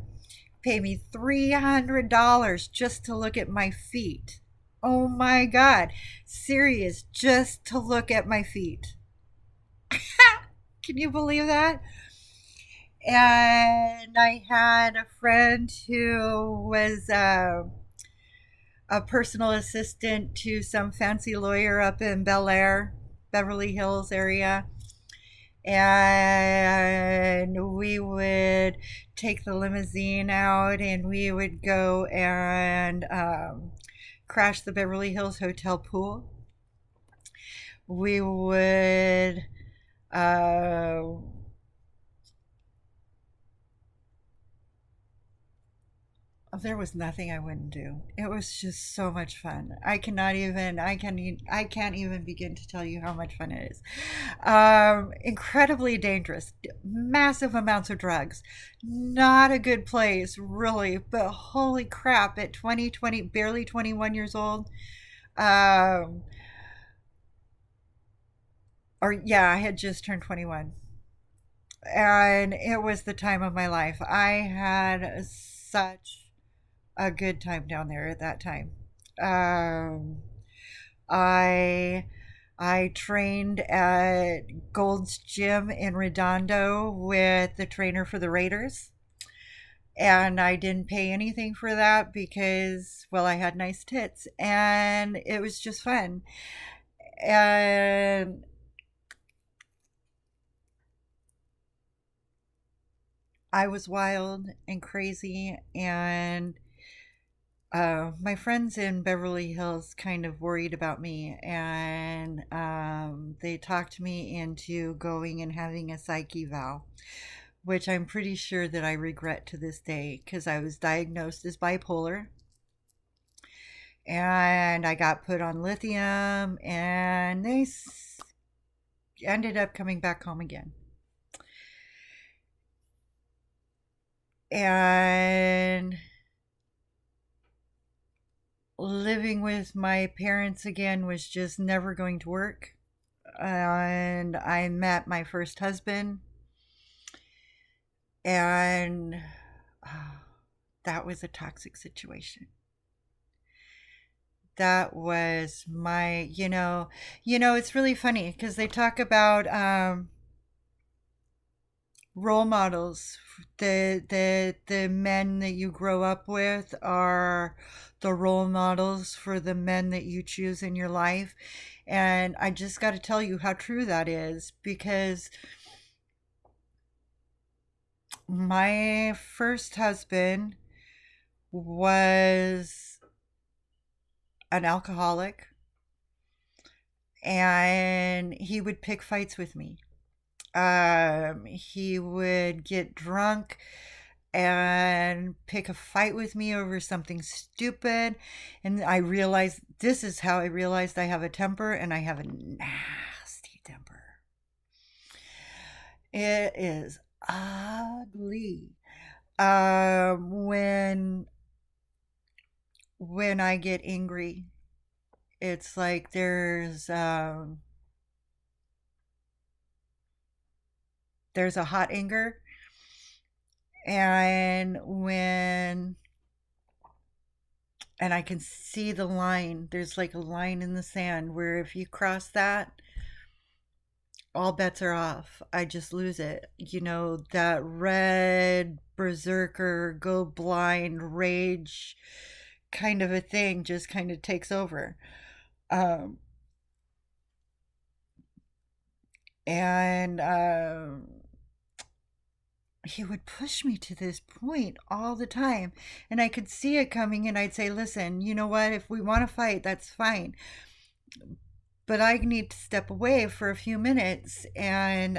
pay me $300 just to look at my feet. Oh my God. Serious, just to look at my feet. Can you believe that? And I had a friend who was a personal assistant to some fancy lawyer up in Bel Air, Beverly Hills area. And we would take the limousine out and we would go and crash the Beverly Hills Hotel pool. We would uh, there was nothing I wouldn't do. It was just so much fun. I can't even begin to tell you how much fun it is. Incredibly dangerous, massive amounts of drugs. Not a good place, really. But holy crap! At 20, barely 21 years old, um, or yeah, I had just turned 21, and it was the time of my life. I had such a good time down there at that time. Um, I I trained at Gold's Gym in Redondo with the trainer for the Raiders. And I didn't pay anything for that because, well, I had nice tits and it was just fun. And I was wild and crazy. And my friends in Beverly Hills kind of worried about me, and they talked me into going and having a psych eval, which I'm pretty sure that I regret to this day because I was diagnosed as bipolar, and I got put on lithium, and ended up coming back home again. And living with my parents again was just never going to work. And I met my first husband, and uh, that was a toxic situation. That was my, it's really funny because they talk about role models. The men that you grow up with are the role models for the men that you choose in your life. And I just got to tell you how true that is because my first husband was an alcoholic and he would pick fights with me. He would get drunk and pick a fight with me over something stupid. And this is how I realized I have a temper, and I have a nasty temper. It is ugly. When I get angry, it's like there's a hot anger, and I can see the line. There's like a line in the sand where if you cross that, all bets are off. I just lose it. That red berserker go blind rage kind of a thing just kind of takes over. Um and He would push me to this point all the time, and I could see it coming, and I'd say, listen, you know what, if we want to fight, that's fine, but I need to step away for a few minutes and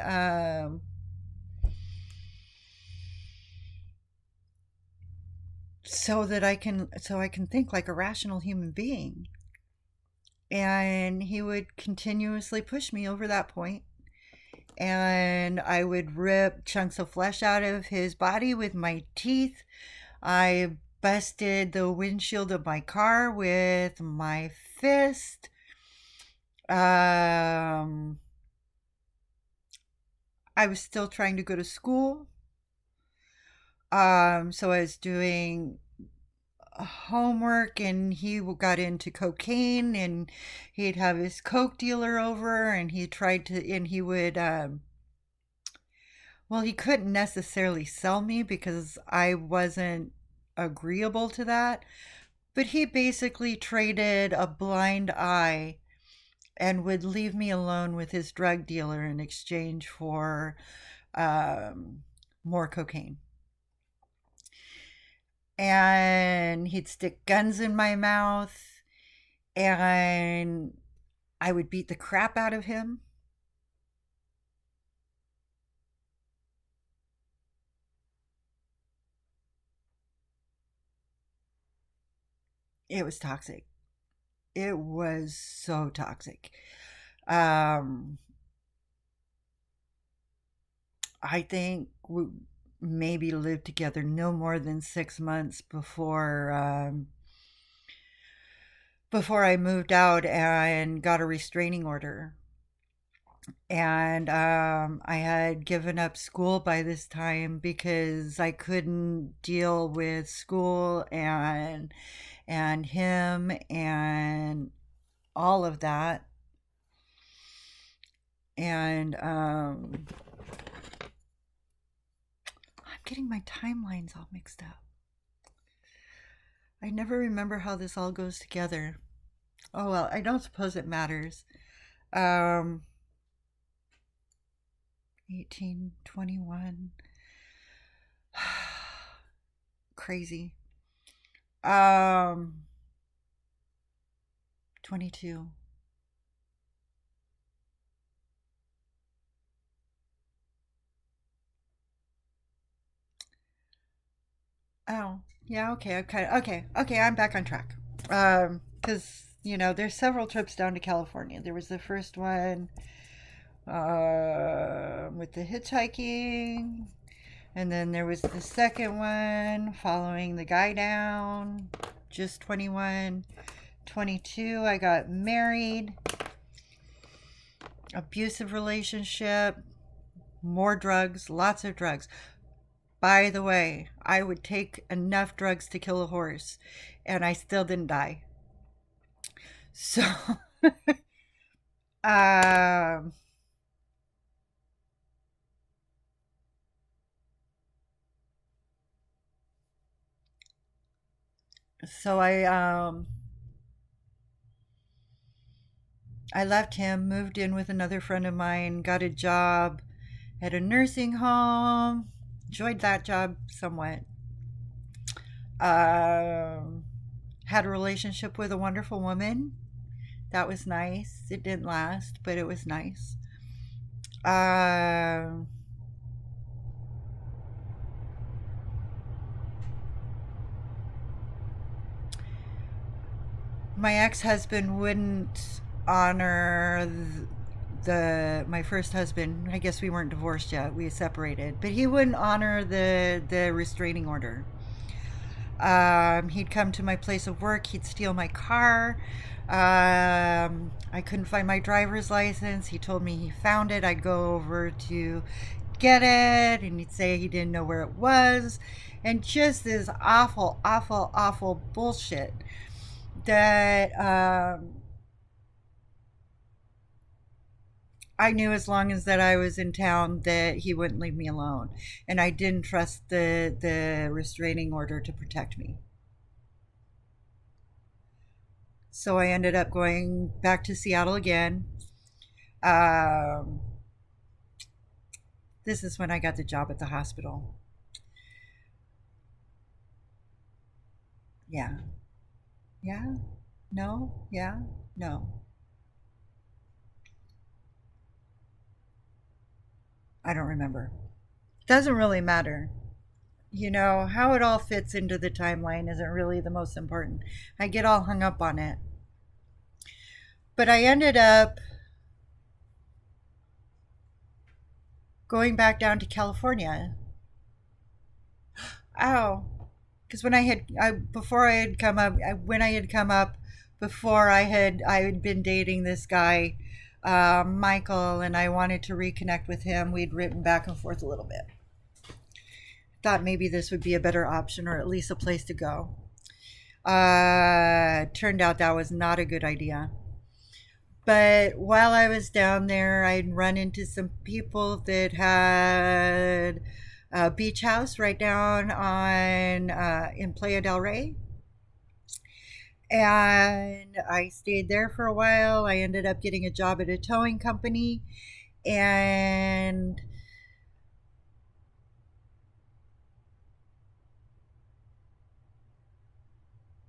so I can think like a rational human being. And he would continuously push me over that point, and I would rip chunks of flesh out of his body with my teeth. I busted the windshield of my car with my fist. Um, I was still trying to go to school. So I was doing homework, and he got into cocaine, and he'd have his coke dealer over, and he tried to, and he would, well, he couldn't necessarily sell me because I wasn't agreeable to that, but he basically traded a blind eye and would leave me alone with his drug dealer in exchange for um, more cocaine. And he'd stick guns in my mouth, and I would beat the crap out of him. It was toxic. It was so toxic. Um, I think we maybe lived together no more than 6 months before I moved out and got a restraining order. And I had given up school by this time because I couldn't deal with school and him and all of that. And I'm getting my timelines all mixed up. I never remember how this all goes together. Oh well, I don't suppose it matters. Um, 1821. Crazy. Um, 22. Oh, yeah, okay, okay, I'm back on track. Because, there's several trips down to California. There was the first one with the hitchhiking, and then there was the second one following the guy down, just 21. 22, I got married, abusive relationship, more drugs, lots of drugs. By the way, I would take enough drugs to kill a horse, and I still didn't die. So, um, so I left him, moved in with another friend of mine, got a job at a nursing home, enjoyed that job somewhat. Um, had a relationship with a wonderful woman. That was nice. It didn't last, but it was nice. Um, my ex-husband wouldn't honor the my first husband. I guess we weren't divorced yet. We separated, but he wouldn't honor the restraining order. He'd come to my place of work. He'd steal my car. I couldn't find my driver's license. He told me he found it. I'd go over to get it, and he'd say he didn't know where it was, and just this awful, awful, awful bullshit that I knew as long as that I was in town that he wouldn't leave me alone, and I didn't trust the restraining order to protect me. So I ended up going back to Seattle again. Um, this is when I got the job at the hospital. Yeah, yeah, no, yeah, no. I don't remember. Doesn't really matter. How it all fits into the timeline isn't really the most important. I get all hung up on it. But I ended up going back down to California. Oh, because before I had come up, when I had come up, before I had been dating this guy, Michael, and I wanted to reconnect with him. We'd written back and forth a little bit. Thought maybe this would be a better option, or at least a place to go. Turned out that was not a good idea. But while I was down there, I'd run into some people that had a beach house right down on in Playa del Rey, and I stayed there for a while. I ended up getting a job at a towing company, and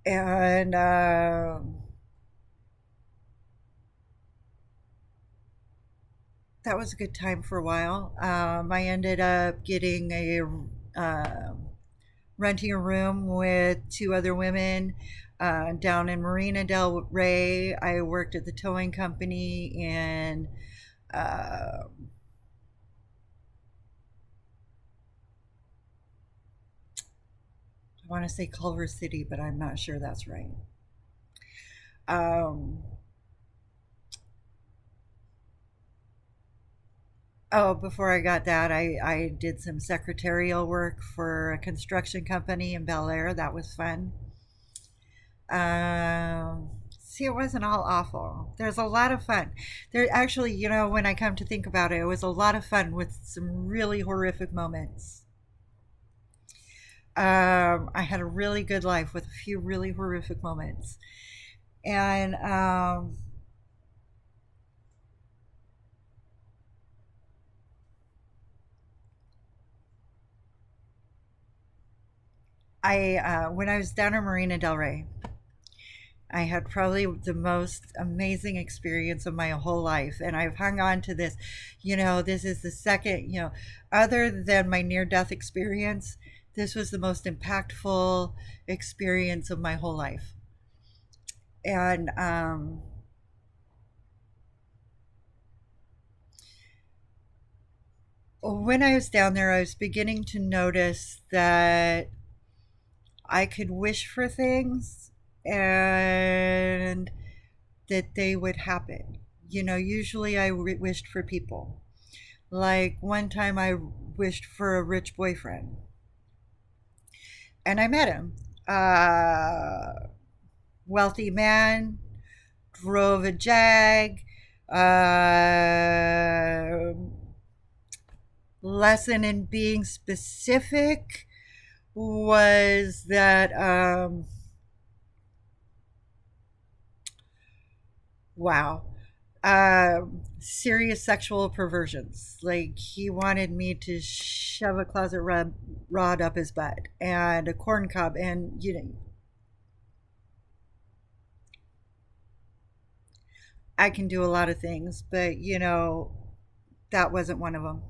and that was a good time for a while. I ended up getting a renting a room with two other women down in Marina del Rey. I worked at the towing company in I want to say Culver City, but I'm not sure that's right. Um, oh, before I got that, I did some secretarial work for a construction company in Bel Air. That was fun. See, it wasn't all awful. There's a lot of fun. There actually, when I come to think about it, it was a lot of fun with some really horrific moments. I had a really good life with a few really horrific moments. And when I was down in Marina Del Rey, I had probably the most amazing experience of my whole life. And I've hung on to this. This is the second, other than my near death experience, this was the most impactful experience of my whole life. And when I was down there, I was beginning to notice that I could wish for things and that they would happen. Usually I wished for people. Like one time I wished for a rich boyfriend and I met him. Wealthy man, drove a Jag. Uh, Lesson in being specific was that wow, serious sexual perversions. Like he wanted me to shove a closet rod up his butt and a corn cob, and I can do a lot of things, but that wasn't one of them.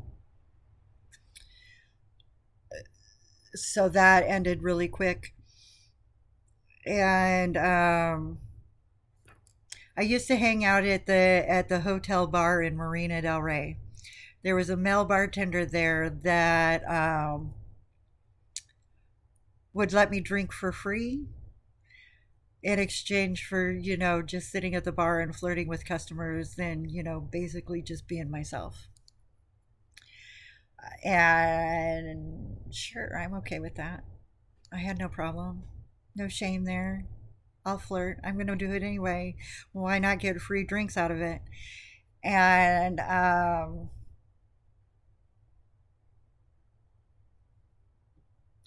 So that ended really quick, and I used to hang out at the hotel bar in Marina Del Rey. There was a male bartender there that would let me drink for free in exchange for just sitting at the bar and flirting with customers and basically just being myself. And sure, I'm okay with that. I had no problem, no shame there. I'll flirt. I'm going to do it anyway. Why not get free drinks out of it? And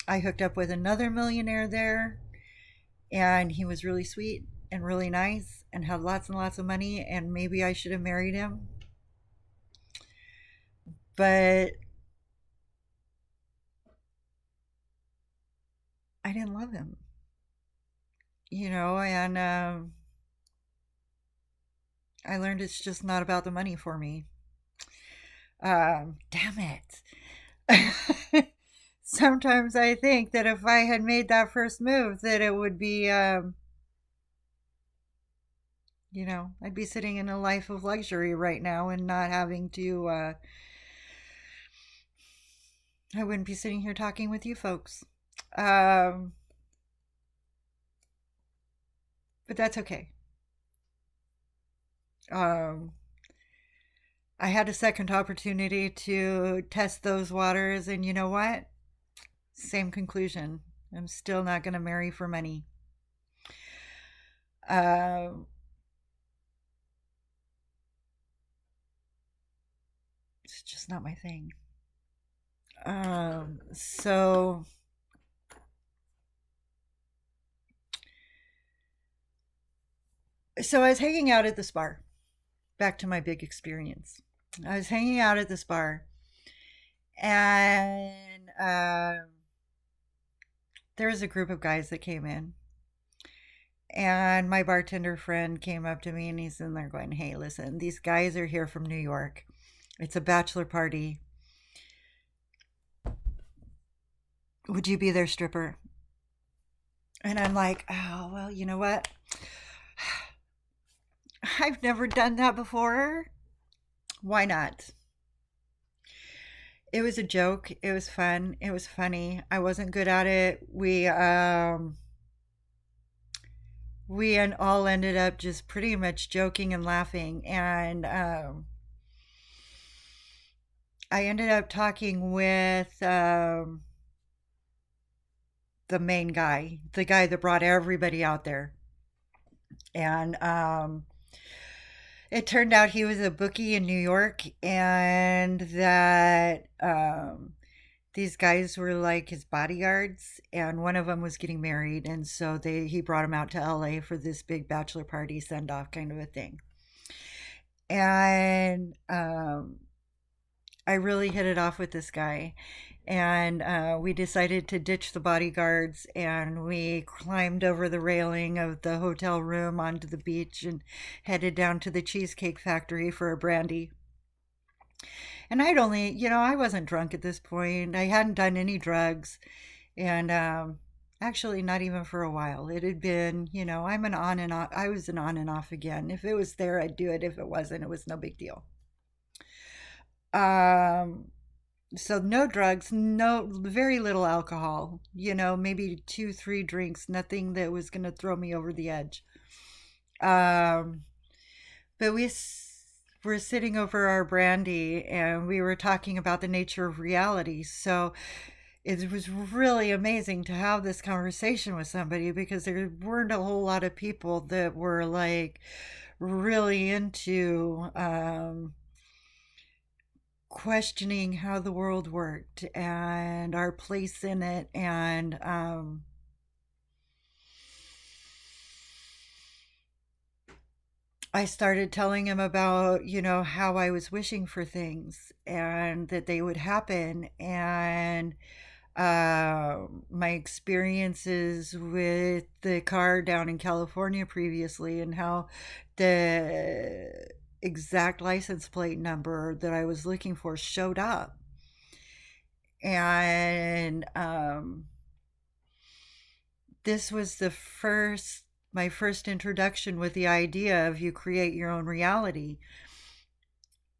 I hooked up with another millionaire there, and he was really sweet and really nice and had lots and lots of money, and maybe I should have married him. But I didn't love him, and I learned it's just not about the money for me. Damn it. Sometimes I think that if I had made that first move, that it would be, I'd be sitting in a life of luxury right now and not having to, I wouldn't be sitting here talking with you folks. Um, but that's okay. Um, I had a second opportunity to test those waters, and you know what? Same conclusion. I'm still not going to marry for money. Um, it's just not my thing. So I was hanging out at this bar. Back to my big experience. I was hanging out at this bar, and there was a group of guys that came in, and my bartender friend came up to me, and he's in there going, "Hey, listen, these guys are here from New York. It's a bachelor party. Would you be their stripper?" And I'm like, "Oh, well, you know what? I've never done that before. Why not?" It was a joke. It was fun. It was funny. I wasn't good at it. We all ended up just pretty much joking and laughing, and I ended up talking with the main guy, the guy that brought everybody out there, and it turned out he was a bookie in New York, and that these guys were like his bodyguards, and one of them was getting married, and so he brought him out to LA for this big bachelor party send off kind of a thing. And I really hit it off with this guy, and we decided to ditch the bodyguards, and we climbed over the railing of the hotel room onto the beach and headed down to the Cheesecake Factory for a brandy. And I'd only, I wasn't drunk at this point. I hadn't done any drugs, and actually not even for a while. It had been, I'm an on and off. I was an on and off again. If it was there, I'd do it. If it wasn't, it was no big deal. Um, so no drugs, no, very little alcohol. Maybe two, three drinks. Nothing that was gonna throw me over the edge. Um, but were sitting over our brandy, and we were talking about the nature of reality. So it was really amazing to have this conversation with somebody, because there weren't a whole lot of people that were like really into questioning how the world worked and our place in it. And I started telling him about, how I was wishing for things and that they would happen, and my experiences with the car down in California previously, and how the exact license plate number that I was looking for showed up. And this was my first introduction with the idea of you create your own reality.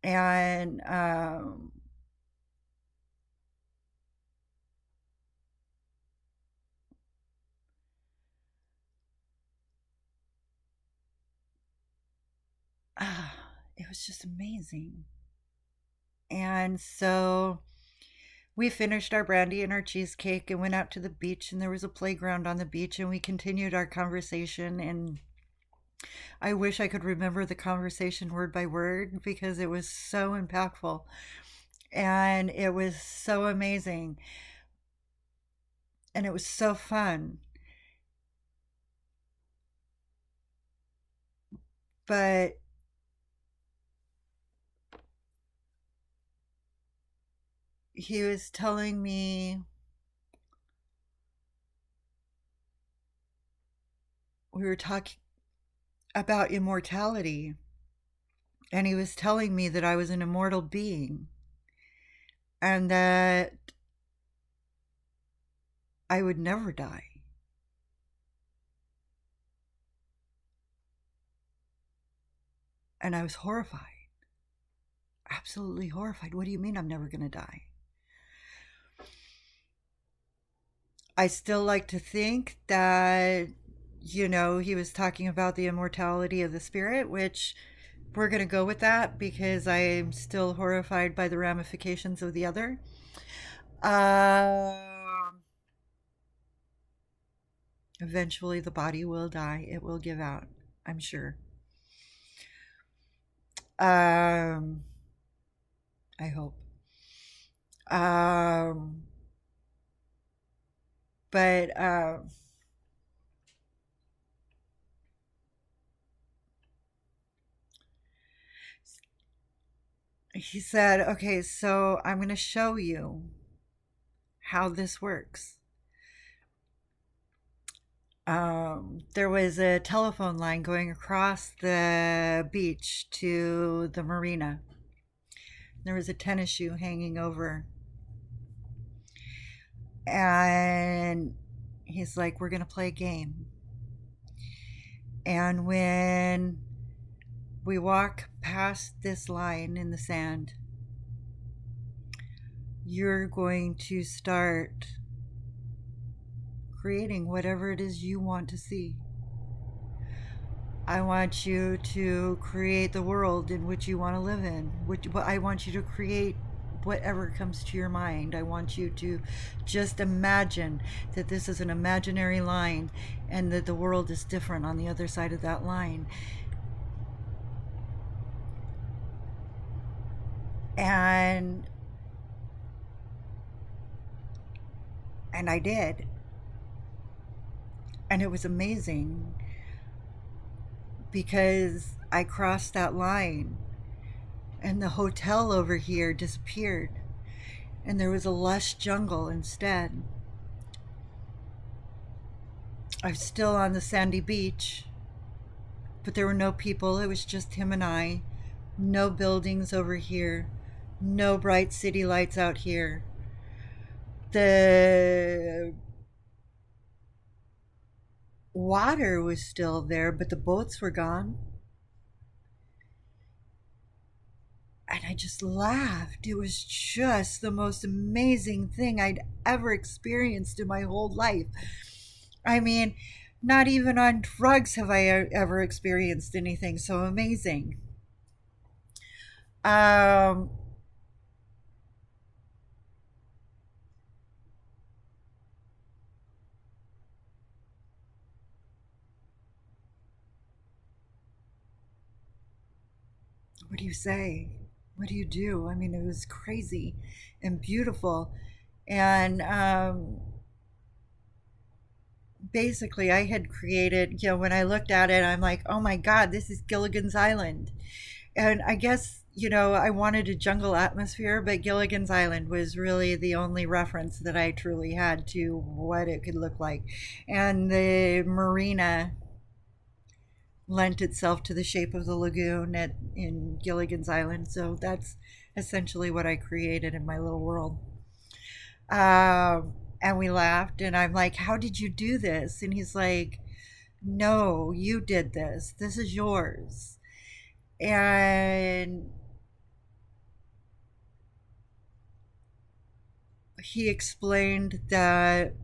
And it was just amazing. And so we finished our brandy and our cheesecake and went out to the beach, and there was a playground on the beach, and we continued our conversation. And I wish I could remember the conversation word by word, because it was so impactful and it was so amazing and it was so fun. But he was telling me, we were talking about immortality, and he was telling me that I was an immortal being, and that I would never die. And I was horrified, absolutely horrified. What do you mean I'm never going to die? I still like to think that, he was talking about the immortality of the spirit, which we're going to go with that, because I'm still horrified by the ramifications of the other. Um, Eventually, the body will die. It will give out, I'm sure. Um, I hope. Um, but he said, okay, so I'm going to show you how this works. There was a telephone line going across the beach to the marina. There was a tennis shoe hanging over. And he's like, we're going to play a game. And when we walk past this line in the sand, you're going to start creating whatever it is you want to see. I want you to create the world in which you want to live in. I want you to create whatever comes to your mind. I want you to just imagine that this is an imaginary line and that the world is different on the other side of that line. And I did. And it was amazing because I crossed that line and the hotel over here disappeared and there was a lush jungle instead. I was still on the sandy beach, but there were no people. It was just him and I. No buildings over here. No bright city lights out here. The water was still there, but the boats were gone. And I just laughed. It was just the most amazing thing I'd ever experienced in my whole life. I mean, not even on drugs have I ever experienced anything so amazing. Um, what do you say? What do you do? I mean, it was crazy and beautiful. And basically, I had created, when I looked at it, I'm like, oh my God, this is Gilligan's Island. And I guess, I wanted a jungle atmosphere, but Gilligan's Island was really the only reference that I truly had to what it could look like. And the marina lent itself to the shape of the lagoon in Gilligan's Island. So that's essentially what I created in my little world. And we laughed, and I'm like, how did you do this? And he's like, no, you did this. This is yours. And he explained that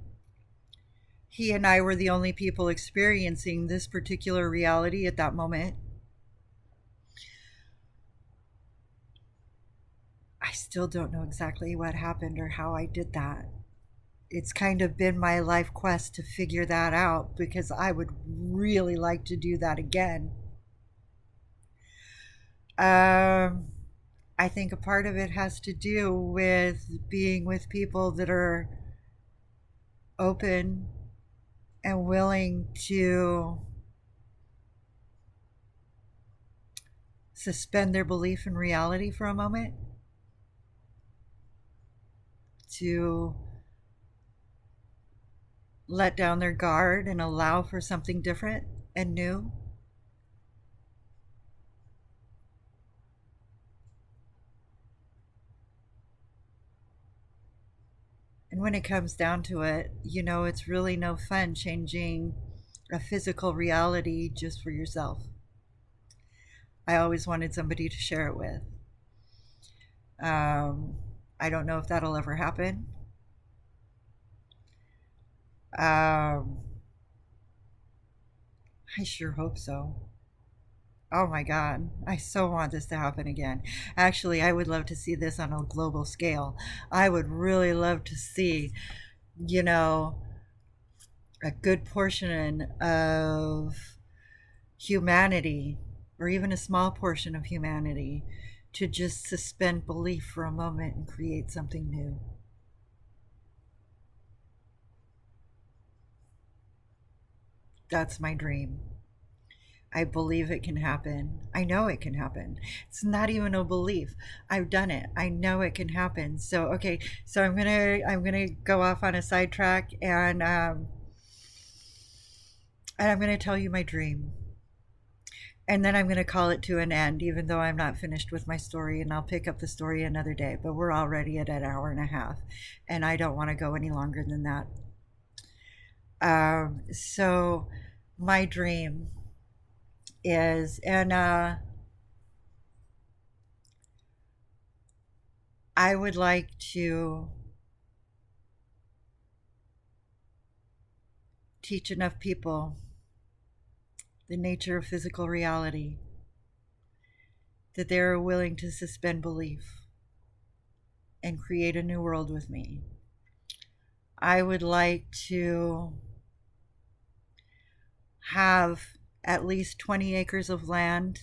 he and I were the only people experiencing this particular reality at that moment. I still don't know exactly what happened or how I did that. It's kind of been my life quest to figure that out because I would really like to do that again. Um, I think a part of it has to do with being with people that are open and willing to suspend their belief in reality for a moment, to let down their guard and allow for something different and new. And when it comes down to it, it's really no fun changing a physical reality just for yourself. I always wanted somebody to share it with. Um, I don't know if that'll ever happen. Um, I sure hope so. Oh my God, I so want this to happen again. Actually, I would love to see this on a global scale. I would really love to see, you know, a good portion of humanity, or even a small portion of humanity, to just suspend belief for a moment and create something new. That's my dream. I believe it can happen. I know it can happen. It's not even a belief. I've done it. I know it can happen. So okay, so I'm gonna go off on a sidetrack, and I'm gonna tell you my dream. And then I'm going to call it to an end, even though I'm not finished with my story, and I'll pick up the story another day. But we're already at an hour and a half, and I don't want to go any longer than that. So, my dream is, and I would like to teach enough people the nature of physical reality that they are willing to suspend belief and create a new world with me. I would like to have at least 20 acres of land.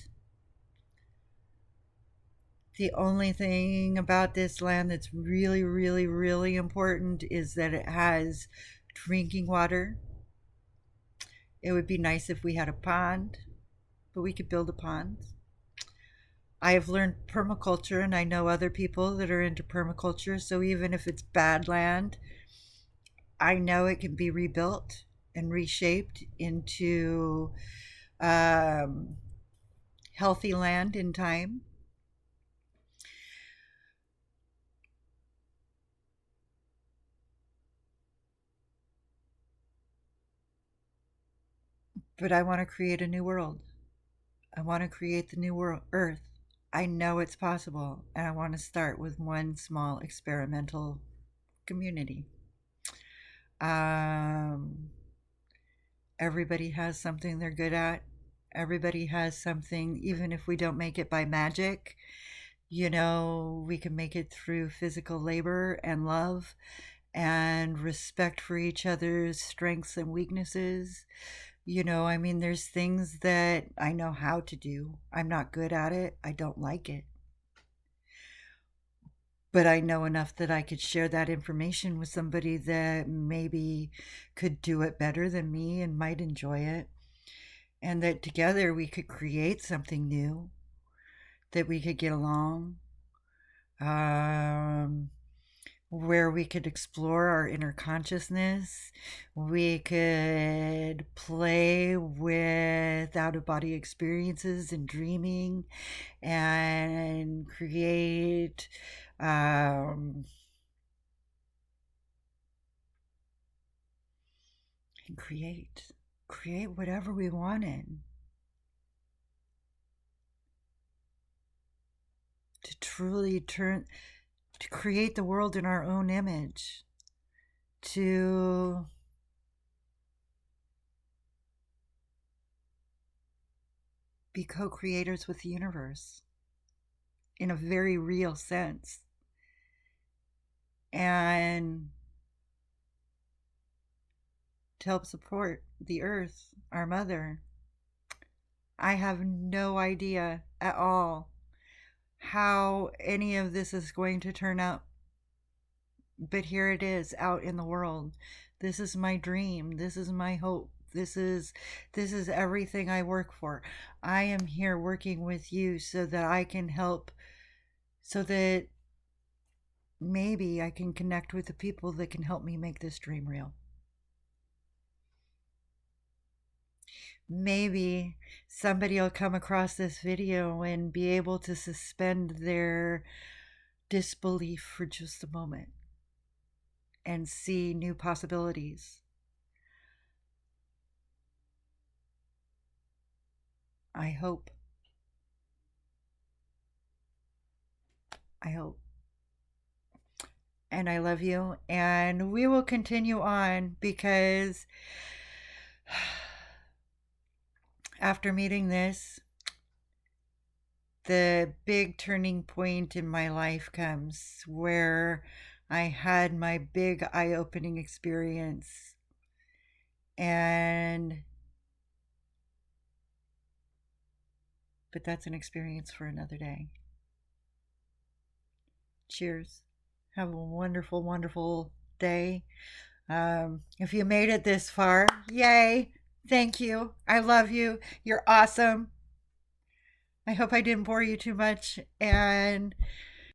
The only thing about this land that's really, really, really important is that it has drinking water. It would be nice if we had a pond, but we could build a pond. I have learned permaculture, and I know other people that are into permaculture, so even if it's bad land, I know it can be rebuilt and reshaped into um, healthy land in time. But I want to create a new world. I want to create the new world, Earth. I know it's possible, and I want to start with one small experimental community. Um, Everybody has something they're good at. Everybody has something, even if we don't make it by magic, we can make it through physical labor and love and respect for each other's strengths and weaknesses. I mean, there's things that I know how to do. I'm not good at it. I don't like it. But I know enough that I could share that information with somebody that maybe could do it better than me and might enjoy it. And that together we could create something new, that we could get along, um, where we could explore our inner consciousness. We could play with out of body experiences and dreaming and create. Um, and create whatever we wanted, to truly to create the world in our own image, to be co-creators with the universe in a very real sense, and to help support the earth, our mother. I have no idea at all how any of this is going to turn out, but here it is out in the world. This is my dream. This is my hope. This is everything I work for. I am here working with you so that I can help, so that maybe I can connect with the people that can help me make this dream real. Maybe somebody will come across this video and be able to suspend their disbelief for just a moment and see new possibilities. I hope. I hope. And I love you. And we will continue on, because after meeting this, the big turning point in my life comes, where I had my big eye opening experience And, but that's an experience for another day. Cheers. Have a wonderful, wonderful day. If you made it this far, yay. Thank you. I love you. You're awesome. I hope I didn't bore you too much. And